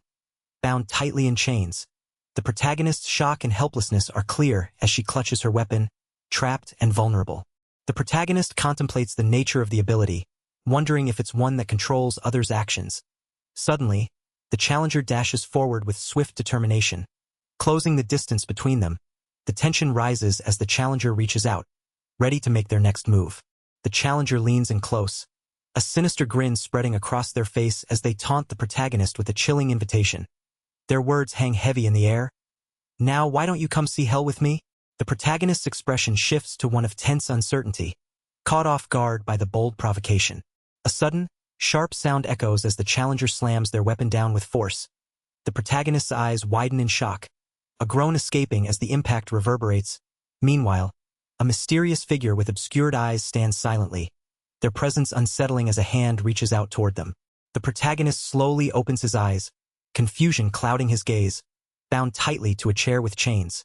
Bound tightly in chains, the protagonist's shock and helplessness are clear as she clutches her weapon, trapped and vulnerable. The protagonist contemplates the nature of the ability, wondering if it's one that controls others' actions. Suddenly, the challenger dashes forward with swift determination, closing the distance between them. The tension rises as the challenger reaches out, ready to make their next move. The challenger leans in close, a sinister grin spreading across their face as they taunt the protagonist with a chilling invitation. Their words hang heavy in the air. "Now why don't you come see hell with me?" The protagonist's expression shifts to one of tense uncertainty, caught off guard by the bold provocation. A sudden, sharp sound echoes as the challenger slams their weapon down with force. The protagonist's eyes widen in shock, a groan escaping as the impact reverberates. Meanwhile, a mysterious figure with obscured eyes stands silently, their presence unsettling as a hand reaches out toward them. The protagonist slowly opens his eyes, confusion clouding his gaze, bound tightly to a chair with chains.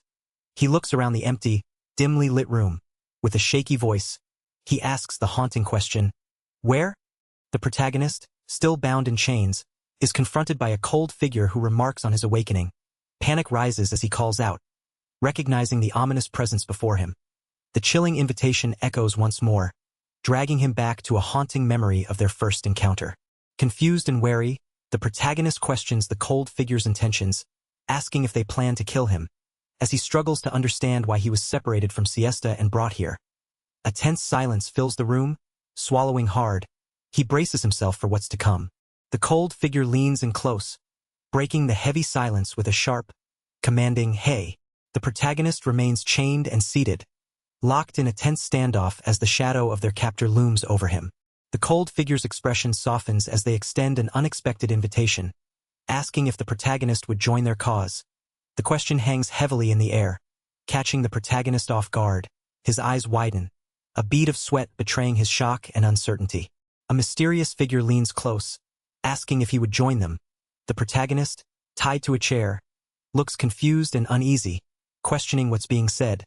He looks around the empty, dimly lit room. With a shaky voice, he asks the haunting question, "Where?" The protagonist, still bound in chains, is confronted by a cold figure who remarks on his awakening. Panic rises as he calls out, recognizing the ominous presence before him. The chilling invitation echoes once more, dragging him back to a haunting memory of their first encounter. Confused and wary, the protagonist questions the cold figure's intentions, asking if they plan to kill him, as he struggles to understand why he was separated from Siesta and brought here. A tense silence fills the room. Swallowing hard, he braces himself for what's to come. The cold figure leans in close, breaking the heavy silence with a sharp, commanding "Hey." The protagonist remains chained and seated, locked in a tense standoff as the shadow of their captor looms over him. The cold figure's expression softens as they extend an unexpected invitation, asking if the protagonist would join their cause. The question hangs heavily in the air, catching the protagonist off guard. His eyes widen, a bead of sweat betraying his shock and uncertainty. A mysterious figure leans close, asking if he would join them. The protagonist, tied to a chair, looks confused and uneasy, questioning what's being said.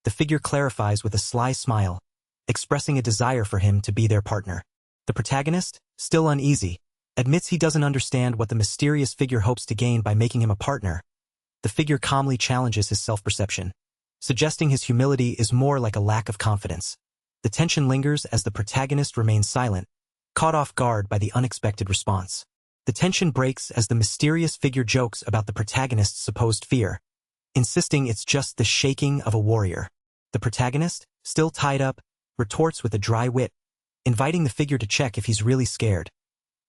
The figure clarifies with a sly smile, expressing a desire for him to be their partner. The protagonist, still uneasy, admits he doesn't understand what the mysterious figure hopes to gain by making him a partner. The figure calmly challenges his self-perception, suggesting his humility is more like a lack of confidence. The tension lingers as the protagonist remains silent, caught off guard by the unexpected response. The tension breaks as the mysterious figure jokes about the protagonist's supposed fear, insisting it's just the shaking of a warrior. The protagonist, still tied up, retorts with a dry wit, inviting the figure to check if he's really scared.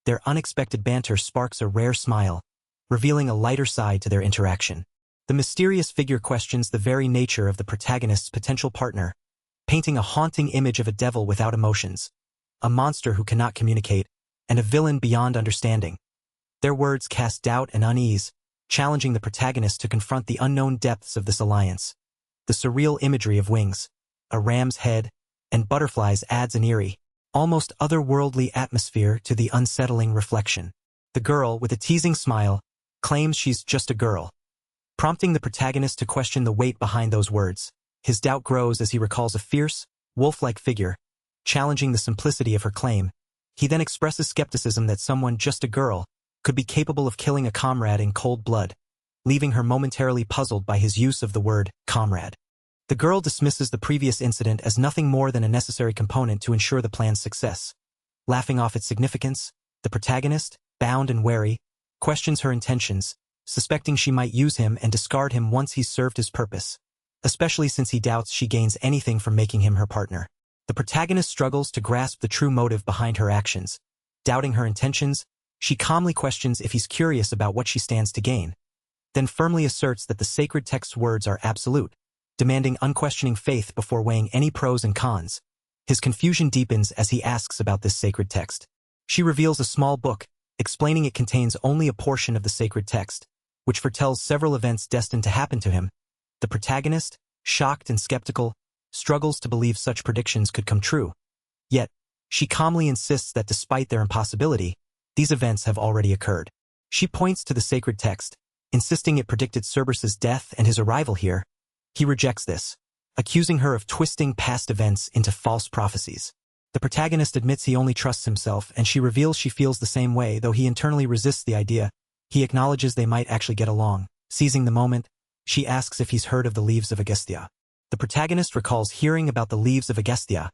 Their unexpected banter sparks a rare smile, revealing a lighter side to their interaction. The mysterious figure questions the very nature of the protagonist's potential partner, painting a haunting image of a devil without emotions, a monster who cannot communicate, and a villain beyond understanding. Their words cast doubt and unease, challenging the protagonist to confront the unknown depths of this alliance. The surreal imagery of wings, a ram's head, and butterflies adds an eerie, almost otherworldly atmosphere to the unsettling reflection. The girl, with a teasing smile, claims she's just a girl, prompting the protagonist to question the weight behind those words. His doubt grows as he recalls a fierce, wolf-like figure, challenging the simplicity of her claim. He then expresses skepticism that someone just a girl could be capable of killing a comrade in cold blood, leaving her momentarily puzzled by his use of the word comrade. The girl dismisses the previous incident as nothing more than a necessary component to ensure the plan's success. Laughing off its significance, the protagonist, bound and wary, questions her intentions, suspecting she might use him and discard him once he's served his purpose, especially since he doubts she gains anything from making him her partner. The protagonist struggles to grasp the true motive behind her actions. Doubting her intentions, she calmly questions if he's curious about what she stands to gain, then firmly asserts that the sacred text's words are absolute, demanding unquestioning faith before weighing any pros and cons. His confusion deepens as he asks about this sacred text. She reveals a small book, explaining it contains only a portion of the sacred text, which foretells several events destined to happen to him. The protagonist, shocked and skeptical, struggles to believe such predictions could come true. Yet, She calmly insists that despite their impossibility, these events have already occurred. She points to the sacred text, insisting it predicted Cerberus's death and his arrival here. He rejects this, accusing her of twisting past events into false prophecies. The protagonist admits he only trusts himself, and she reveals she feels the same way, though he internally resists the idea. He acknowledges they might actually get along. Seizing the moment, she asks if he's heard of the Leaves of Agastya. The protagonist recalls hearing about the Leaves of Agastya,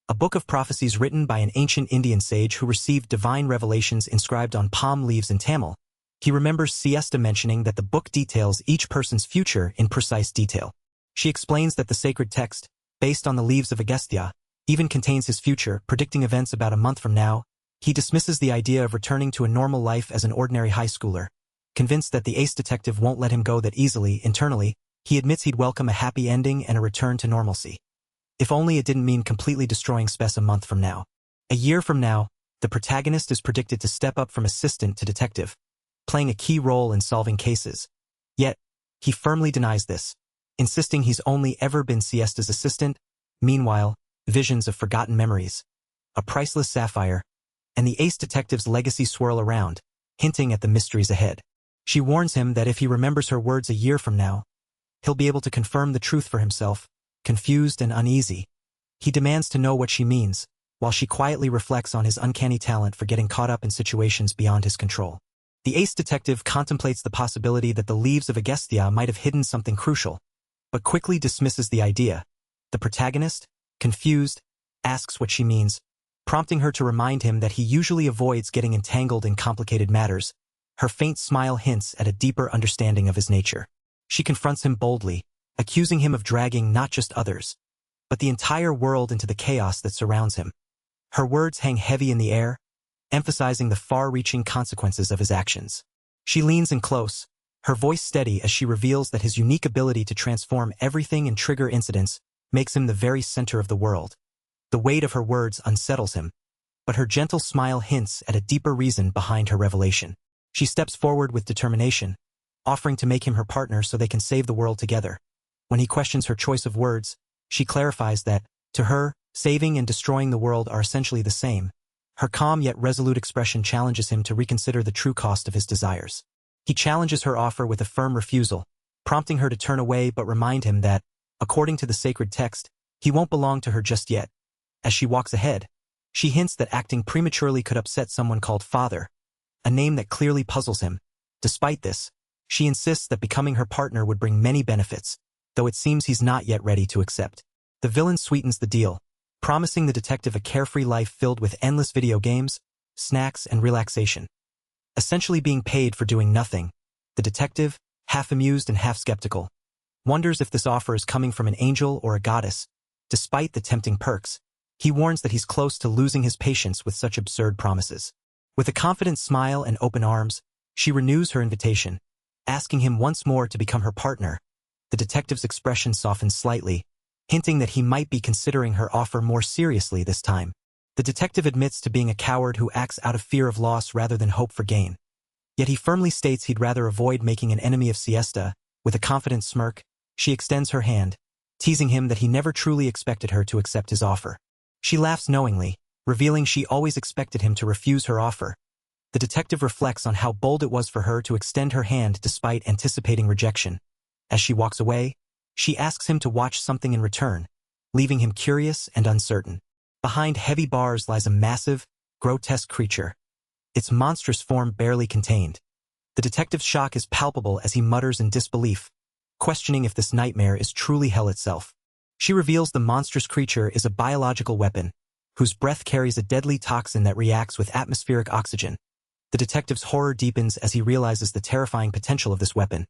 a book of prophecies written by an ancient Indian sage who received divine revelations inscribed on palm leaves in Tamil. He remembers Siesta mentioning that the book details each person's future in precise detail. She explains that the sacred text, based on the Leaves of Agastya, even contains his future, predicting events about a month from now. He dismisses the idea of returning to a normal life as an ordinary high schooler. Convinced that the ace detective won't let him go that easily, internally, he admits he'd welcome a happy ending and a return to normalcy. If only it didn't mean completely destroying Spess a month from now. A year from now, the protagonist is predicted to step up from assistant to detective, playing a key role in solving cases. Yet, he firmly denies this, insisting he's only ever been Siesta's assistant. Meanwhile, visions of forgotten memories, a priceless sapphire, and the ace detective's legacy swirl around, hinting at the mysteries ahead. She warns him that if he remembers her words a year from now, he'll be able to confirm the truth for himself. Confused and uneasy, he demands to know what she means, while she quietly reflects on his uncanny talent for getting caught up in situations beyond his control. The ace detective contemplates the possibility that the Leaves of Agastya might have hidden something crucial, but quickly dismisses the idea. The protagonist, confused, asks what she means, prompting her to remind him that he usually avoids getting entangled in complicated matters. Her faint smile hints at a deeper understanding of his nature. She confronts him boldly, accusing him of dragging not just others, but the entire world into the chaos that surrounds him. Her words hang heavy in the air, emphasizing the far-reaching consequences of his actions. She leans in close, her voice steady as she reveals that his unique ability to transform everything and trigger incidents makes him the very center of the world. The weight of her words unsettles him, but her gentle smile hints at a deeper reason behind her revelation. She steps forward with determination, offering to make him her partner so they can save the world together. When he questions her choice of words, she clarifies that, to her, saving and destroying the world are essentially the same. Her calm yet resolute expression challenges him to reconsider the true cost of his desires. He challenges her offer with a firm refusal, prompting her to turn away but remind him that, according to the sacred text, he won't belong to her just yet. As she walks ahead, she hints that acting prematurely could upset someone called Father, a name that clearly puzzles him. Despite this, she insists that becoming her partner would bring many benefits, though it seems he's not yet ready to accept. The villain sweetens the deal, promising the detective a carefree life filled with endless video games, snacks, and relaxation. Essentially being paid for doing nothing, the detective, half amused and half skeptical, wonders if this offer is coming from an angel or a goddess. Despite the tempting perks, he warns that he's close to losing his patience with such absurd promises. With a confident smile and open arms, she renews her invitation, asking him once more to become her partner. The detective's expression softens slightly, hinting that he might be considering her offer more seriously this time. The detective admits to being a coward who acts out of fear of loss rather than hope for gain. Yet he firmly states he'd rather avoid making an enemy of Siesta. With a confident smirk, she extends her hand, teasing him that he never truly expected her to accept his offer. She laughs knowingly, revealing she always expected him to refuse her offer. The detective reflects on how bold it was for her to extend her hand despite anticipating rejection. As she walks away, she asks him to watch something in return, leaving him curious and uncertain. Behind heavy bars lies a massive, grotesque creature, its monstrous form barely contained. The detective's shock is palpable as he mutters in disbelief, questioning if this nightmare is truly hell itself. She reveals the monstrous creature is a biological weapon, whose breath carries a deadly toxin that reacts with atmospheric oxygen. The detective's horror deepens as he realizes the terrifying potential of this weapon.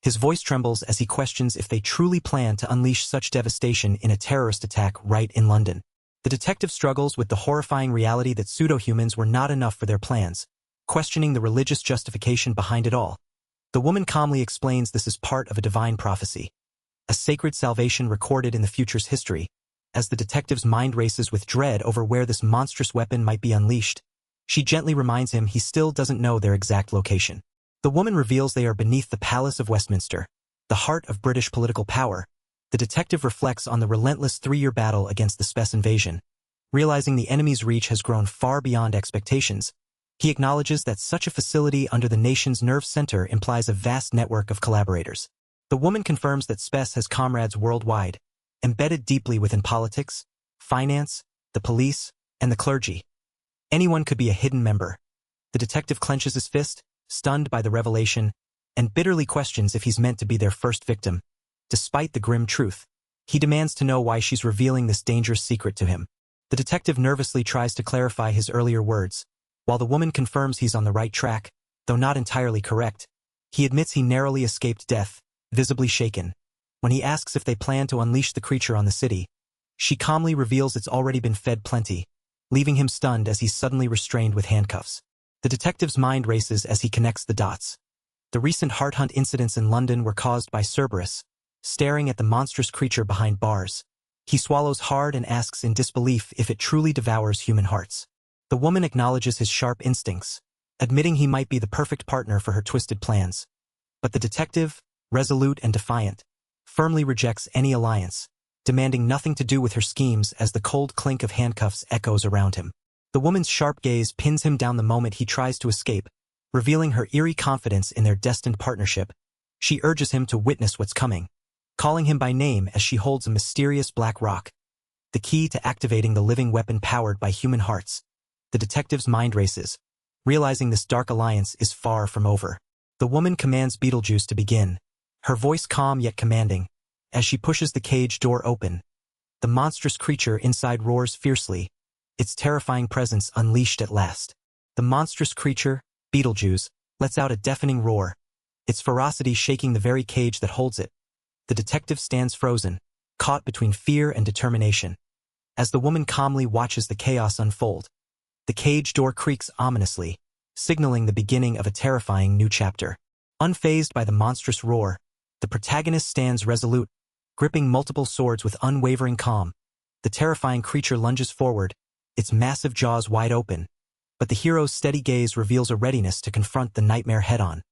His voice trembles as he questions if they truly plan to unleash such devastation in a terrorist attack right in London. The detective struggles with the horrifying reality that pseudo-humans were not enough for their plans, questioning the religious justification behind it all. The woman calmly explains this is part of a divine prophecy, a sacred salvation recorded in the future's history. As the detective's mind races with dread over where this monstrous weapon might be unleashed, she gently reminds him he still doesn't know their exact location. The woman reveals they are beneath the Palace of Westminster, the heart of British political power. The detective reflects on the relentless 3-year battle against the Spess invasion, Realizing the enemy's reach has grown far beyond expectations, he acknowledges that such a facility under the nation's nerve center implies a vast network of collaborators. The woman confirms that Spes has comrades worldwide, embedded deeply within politics, finance, the police, and the clergy. Anyone could be a hidden member. The detective clenches his fist, stunned by the revelation, and bitterly questions if he's meant to be their first victim. Despite the grim truth, he demands to know why she's revealing this dangerous secret to him. The detective nervously tries to clarify his earlier words, while the woman confirms he's on the right track, though not entirely correct. He admits he narrowly escaped death, visibly shaken. When he asks if they plan to unleash the creature on the city, she calmly reveals it's already been fed plenty, leaving him stunned as he's suddenly restrained with handcuffs. The detective's mind races as he connects the dots. The recent heart hunt incidents in London were caused by Cerberus, staring at the monstrous creature behind bars. He swallows hard and asks in disbelief if it truly devours human hearts. The woman acknowledges his sharp instincts, admitting he might be the perfect partner for her twisted plans. But the detective, resolute and defiant, firmly rejects any alliance, demanding nothing to do with her schemes as the cold clink of handcuffs echoes around him. The woman's sharp gaze pins him down the moment he tries to escape, revealing her eerie confidence in their destined partnership. She urges him to witness what's coming, calling him by name as she holds a mysterious black rock, the key to activating the living weapon powered by human hearts. The detective's mind races, realizing this dark alliance is far from over. The woman commands Beetlejuice to begin, her voice calm yet commanding. As she pushes the cage door open, the monstrous creature inside roars fiercely, its terrifying presence unleashed at last. The monstrous creature, Beetlejuice, lets out a deafening roar, its ferocity shaking the very cage that holds it. The detective stands frozen, caught between fear and determination. As the woman calmly watches the chaos unfold, the cage door creaks ominously, signaling the beginning of a terrifying new chapter. Unfazed by the monstrous roar, the protagonist stands resolute, gripping multiple swords with unwavering calm. The terrifying creature lunges forward, its massive jaws wide open, but the hero's steady gaze reveals a readiness to confront the nightmare head-on.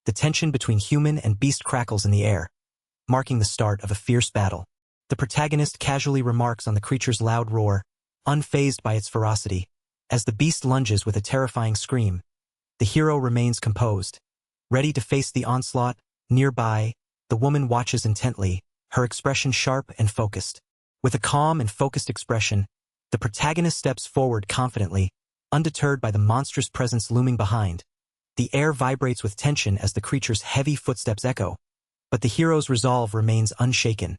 The tension between human and beast crackles in the air, marking the start of a fierce battle. The protagonist casually remarks on the creature's loud roar, unfazed by its ferocity. As the beast lunges with a terrifying scream, the hero remains composed, ready to face the onslaught. Nearby, the woman watches intently, her expression sharp and focused. With a calm and focused expression, the protagonist steps forward confidently, undeterred by the monstrous presence looming behind. The air vibrates with tension as the creature's heavy footsteps echo, but the hero's resolve remains unshaken.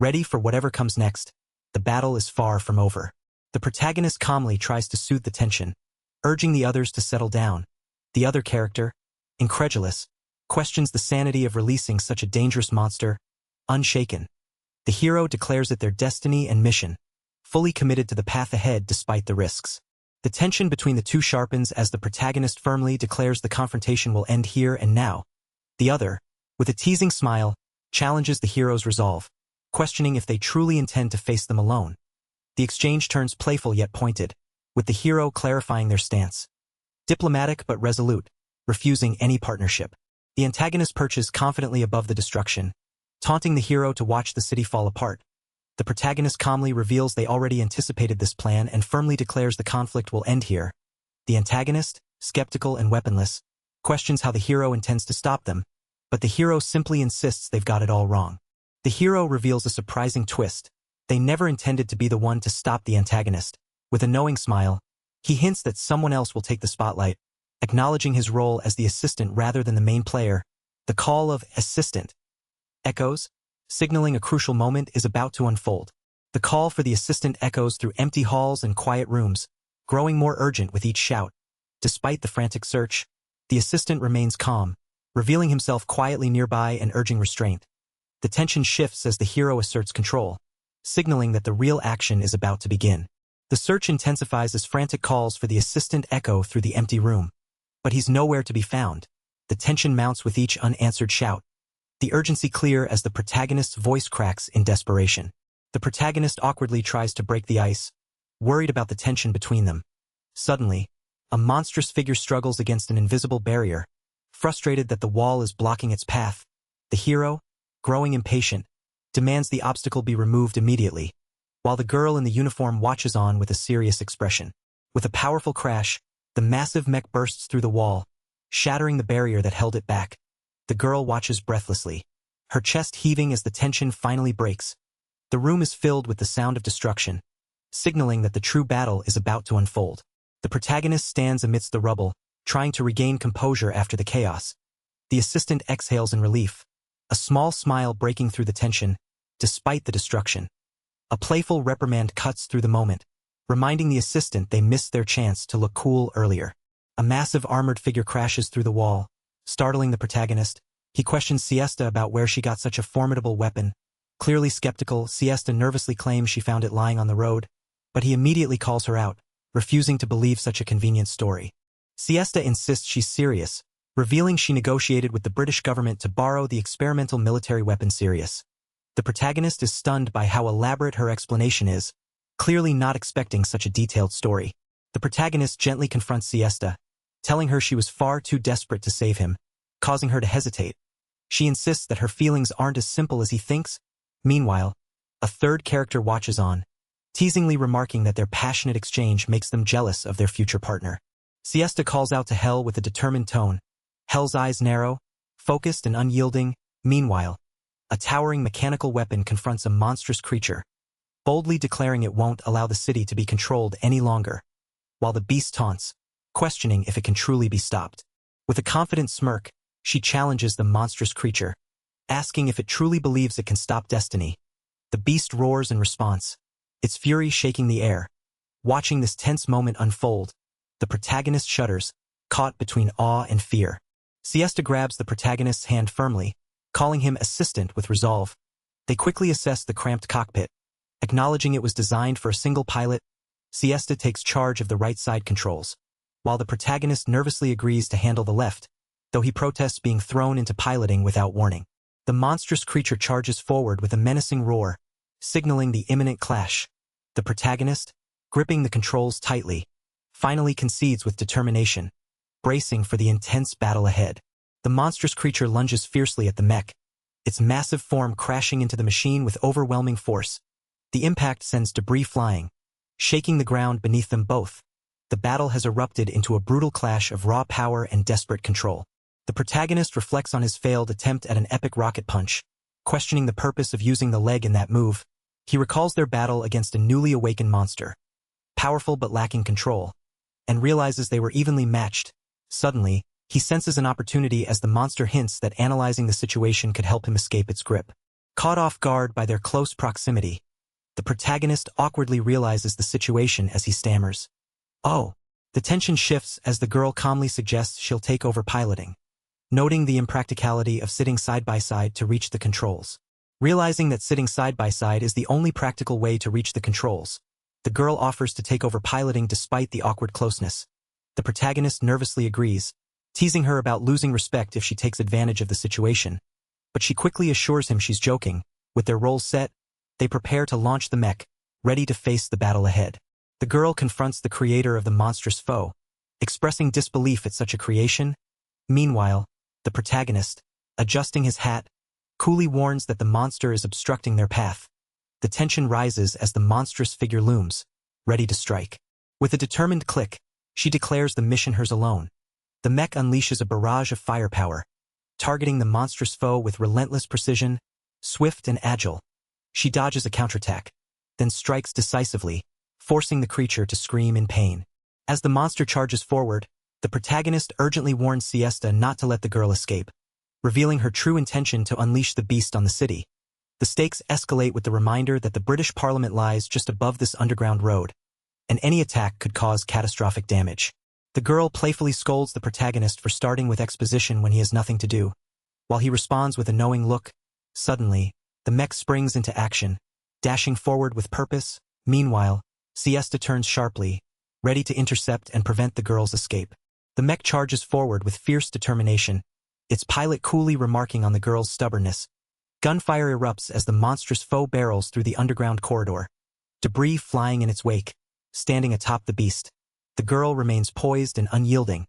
Ready for whatever comes next, the battle is far from over. The protagonist calmly tries to soothe the tension, urging the others to settle down. The other character, incredulous, questions the sanity of releasing such a dangerous monster. Unshaken, the hero declares it their destiny and mission, fully committed to the path ahead despite the risks. The tension between the two sharpens as the protagonist firmly declares the confrontation will end here and now. The other, with a teasing smile, challenges the hero's resolve, questioning if they truly intend to face them alone. The exchange turns playful yet pointed, with the hero clarifying their stance. Diplomatic but resolute, refusing any partnership. The antagonist perches confidently above the destruction, taunting the hero to watch the city fall apart. The protagonist calmly reveals they already anticipated this plan and firmly declares the conflict will end here. The antagonist, skeptical and weaponless, questions how the hero intends to stop them, but the hero simply insists they've got it all wrong. The hero reveals a surprising twist. They never intended to be the one to stop the antagonist. With a knowing smile, he hints that someone else will take the spotlight, acknowledging his role as the assistant rather than the main player. The call of assistant echoes, signaling a crucial moment is about to unfold. The call for the assistant echoes through empty halls and quiet rooms, growing more urgent with each shout. Despite the frantic search, the assistant remains calm, revealing himself quietly nearby and urging restraint. The tension shifts as the hero asserts control, signaling that the real action is about to begin. The search intensifies as frantic calls for the assistant echo through the empty room. But he's nowhere to be found. The tension mounts with each unanswered shout, the urgency clear as the protagonist's voice cracks in desperation. The protagonist awkwardly tries to break the ice, worried about the tension between them. Suddenly, a monstrous figure struggles against an invisible barrier, frustrated that the wall is blocking its path. The hero, growing impatient, demands the obstacle be removed immediately. while the girl in the uniform watches on with a serious expression. With a powerful crash, the massive mech bursts through the wall, shattering the barrier that held it back. The girl watches breathlessly, her chest heaving as the tension finally breaks. The room is filled with the sound of destruction, signaling that the true battle is about to unfold. The protagonist stands amidst the rubble, trying to regain composure after the chaos. The assistant exhales in relief, a small smile breaking through the tension, despite the destruction. A playful reprimand cuts through the moment, reminding the assistant they missed their chance to look cool earlier. A massive armored figure crashes through the wall, startling the protagonist. He questions Siesta about where she got such a formidable weapon. Clearly skeptical, Siesta nervously claims she found it lying on the road, but he immediately calls her out, refusing to believe such a convenient story. Siesta insists she's serious, revealing she negotiated with the British government to borrow the experimental military weapon Sirius. The protagonist is stunned by how elaborate her explanation is, clearly not expecting such a detailed story. The protagonist gently confronts Siesta, telling her she was far too desperate to save him, causing her to hesitate. She insists that her feelings aren't as simple as he thinks. Meanwhile, a third character watches on, teasingly remarking that their passionate exchange makes them jealous of their future partner. Siesta calls out to Hell with a determined tone. Hell's eyes narrow, focused and unyielding. Meanwhile, a towering mechanical weapon confronts a monstrous creature, boldly declaring it won't allow the city to be controlled any longer, while the beast taunts, questioning if it can truly be stopped. With a confident smirk, she challenges the monstrous creature, asking if it truly believes it can stop destiny. The beast roars in response, its fury shaking the air. Watching this tense moment unfold, the protagonist shudders, caught between awe and fear. Siesta grabs the protagonist's hand firmly, calling him assistant with resolve. They quickly assess the cramped cockpit. Acknowledging it was designed for a single pilot, Siesta takes charge of the right side controls, while the protagonist nervously agrees to handle the left, though he protests being thrown into piloting without warning. The monstrous creature charges forward with a menacing roar, signaling the imminent clash. The protagonist, gripping the controls tightly, finally concedes with determination, bracing for the intense battle ahead. The monstrous creature lunges fiercely at the mech, its massive form crashing into the machine with overwhelming force. The impact sends debris flying, shaking the ground beneath them both. The battle has erupted into a brutal clash of raw power and desperate control. The protagonist reflects on his failed attempt at an epic rocket punch, questioning the purpose of using the leg in that move. He recalls their battle against a newly awakened monster, powerful but lacking control, and realizes they were evenly matched. Suddenly, he senses an opportunity as the monster hints that analyzing the situation could help him escape its grip. Caught off guard by their close proximity, the protagonist awkwardly realizes the situation as he stammers. Oh. The tension shifts as the girl calmly suggests she'll take over piloting, noting the impracticality of sitting side by side to reach the controls. Realizing that sitting side by side is the only practical way to reach the controls, the girl offers to take over piloting despite the awkward closeness. The protagonist nervously agrees, teasing her about losing respect if she takes advantage of the situation, but she quickly assures him she's joking. With their roles set, they prepare to launch the mech, ready to face the battle ahead. The girl confronts the creator of the monstrous foe, expressing disbelief at such a creation. Meanwhile, the protagonist, adjusting his hat, coolly warns that the monster is obstructing their path. The tension rises as the monstrous figure looms, ready to strike. With a determined click, she declares the mission hers alone. The mech unleashes a barrage of firepower, targeting the monstrous foe with relentless precision, swift and agile. She dodges a counterattack, then strikes decisively, forcing the creature to scream in pain. As the monster charges forward, the protagonist urgently warns Siesta not to let the girl escape, revealing her true intention to unleash the beast on the city. The stakes escalate with the reminder that the British Parliament lies just above this underground road, and any attack could cause catastrophic damage. The girl playfully scolds the protagonist for starting with exposition when he has nothing to do, while he responds with a knowing look. Suddenly, the mech springs into action, dashing forward with purpose. Meanwhile, Siesta turns sharply, ready to intercept and prevent the girl's escape. The mech charges forward with fierce determination, its pilot coolly remarking on the girl's stubbornness. Gunfire erupts as the monstrous foe barrels through the underground corridor, debris flying in its wake. Standing atop the beast, the girl remains poised and unyielding,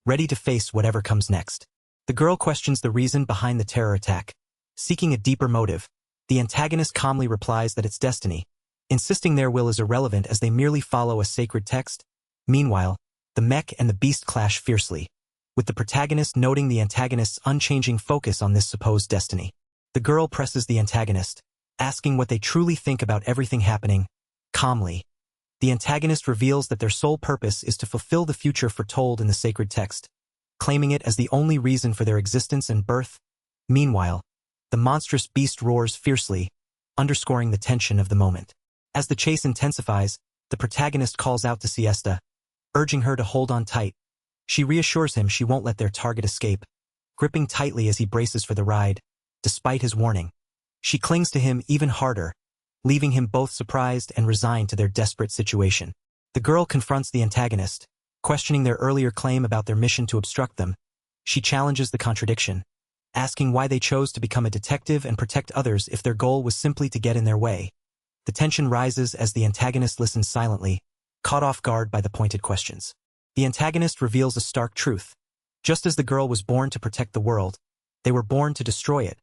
ready to face whatever comes next. The girl questions the reason behind the terror attack, seeking a deeper motive. The antagonist calmly replies that it's destiny, insisting their will is irrelevant as they merely follow a sacred text. Meanwhile, the mech and the beast clash fiercely, with the protagonist noting the antagonist's unchanging focus on this supposed destiny. The girl presses the antagonist, asking what they truly think about everything happening. Calmly, the antagonist reveals that their sole purpose is to fulfill the future foretold in the sacred text, claiming it as the only reason for their existence and birth. Meanwhile, the monstrous beast roars fiercely, underscoring the tension of the moment. As the chase intensifies, the protagonist calls out to Siesta, urging her to hold on tight. She reassures him she won't let their target escape, gripping tightly as he braces for the ride. Despite his warning, she clings to him even harder, leaving him both surprised and resigned to their desperate situation. The girl confronts the antagonist, questioning their earlier claim about their mission to obstruct them. She challenges the contradiction, asking why they chose to become a detective and protect others if their goal was simply to get in their way. The tension rises as the antagonist listens silently, caught off guard by the pointed questions. The antagonist reveals a stark truth. Just as the girl was born to protect the world, they were born to destroy it.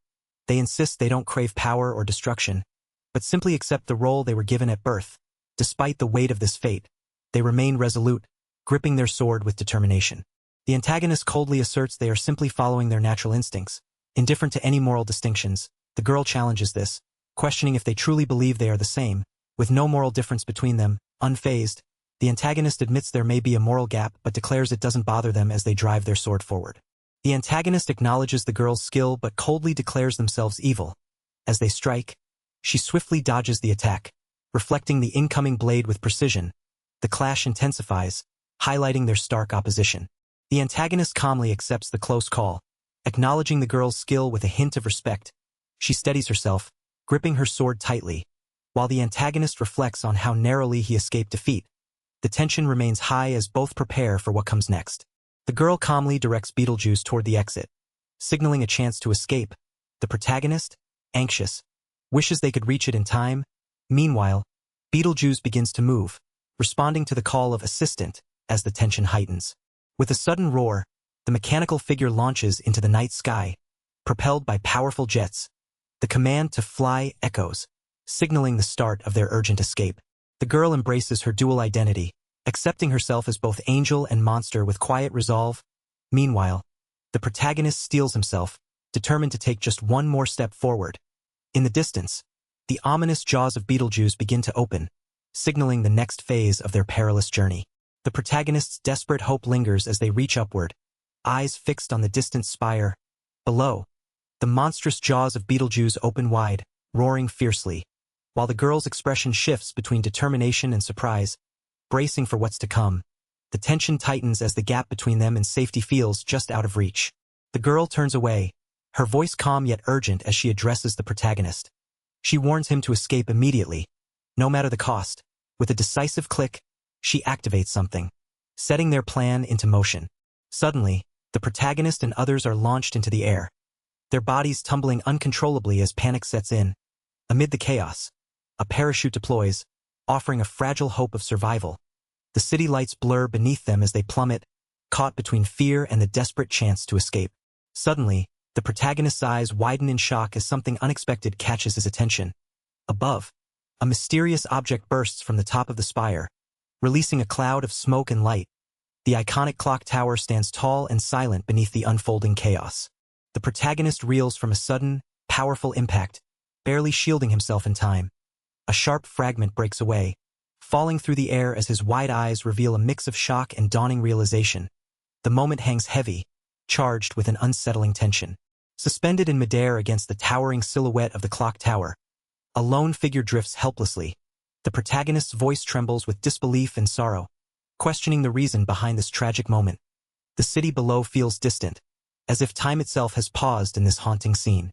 They insist they don't crave power or destruction, but simply accept the role they were given at birth. Despite the weight of this fate, they remain resolute, gripping their sword with determination. The antagonist coldly asserts they are simply following their natural instincts, indifferent to any moral distinctions. The girl challenges this, questioning if they truly believe they are the same, with no moral difference between them. Unfazed, the antagonist admits there may be a moral gap but declares it doesn't bother them as they drive their sword forward. The antagonist acknowledges the girl's skill but coldly declares themselves evil. As they strike, she swiftly dodges the attack, reflecting the incoming blade with precision. The clash intensifies, highlighting their stark opposition. The antagonist calmly accepts the close call, acknowledging the girl's skill with a hint of respect. She steadies herself, gripping her sword tightly, while the antagonist reflects on how narrowly he escaped defeat. The tension remains high as both prepare for what comes next. The girl calmly directs Beetlejuice toward the exit, signaling a chance to escape. The protagonist, anxious, wishes they could reach it in time. Meanwhile, Beetlejuice begins to move, responding to the call of assistant as the tension heightens. With a sudden roar, the mechanical figure launches into the night sky, propelled by powerful jets. The command to fly echoes, signaling the start of their urgent escape. The girl embraces her dual identity, accepting herself as both angel and monster with quiet resolve. Meanwhile, the protagonist steels himself, determined to take just one more step forward. In the distance, the ominous jaws of Beetlejuice begin to open, signaling the next phase of their perilous journey. The protagonist's desperate hope lingers as they reach upward, eyes fixed on the distant spire. Below, the monstrous jaws of Beetlejuice open wide, roaring fiercely, while the girl's expression shifts between determination and surprise, bracing for what's to come. The tension tightens as the gap between them and safety feels just out of reach. The girl turns away, her voice calm yet urgent as she addresses the protagonist. She warns him to escape immediately, no matter the cost. With a decisive click, she activates something, setting their plan into motion. Suddenly, the protagonist and others are launched into the air, their bodies tumbling uncontrollably as panic sets in. Amid the chaos, a parachute deploys, offering a fragile hope of survival. The city lights blur beneath them as they plummet, caught between fear and the desperate chance to escape. Suddenly, the protagonist's eyes widen in shock as something unexpected catches his attention. Above, a mysterious object bursts from the top of the spire, releasing a cloud of smoke and light. The iconic clock tower stands tall and silent beneath the unfolding chaos. The protagonist reels from a sudden, powerful impact, barely shielding himself in time. A sharp fragment breaks away, falling through the air as his wide eyes reveal a mix of shock and dawning realization. The moment hangs heavy, charged with an unsettling tension. Suspended in midair against the towering silhouette of the clock tower, a lone figure drifts helplessly. The protagonist's voice trembles with disbelief and sorrow, questioning the reason behind this tragic moment. The city below feels distant, as if time itself has paused in this haunting scene.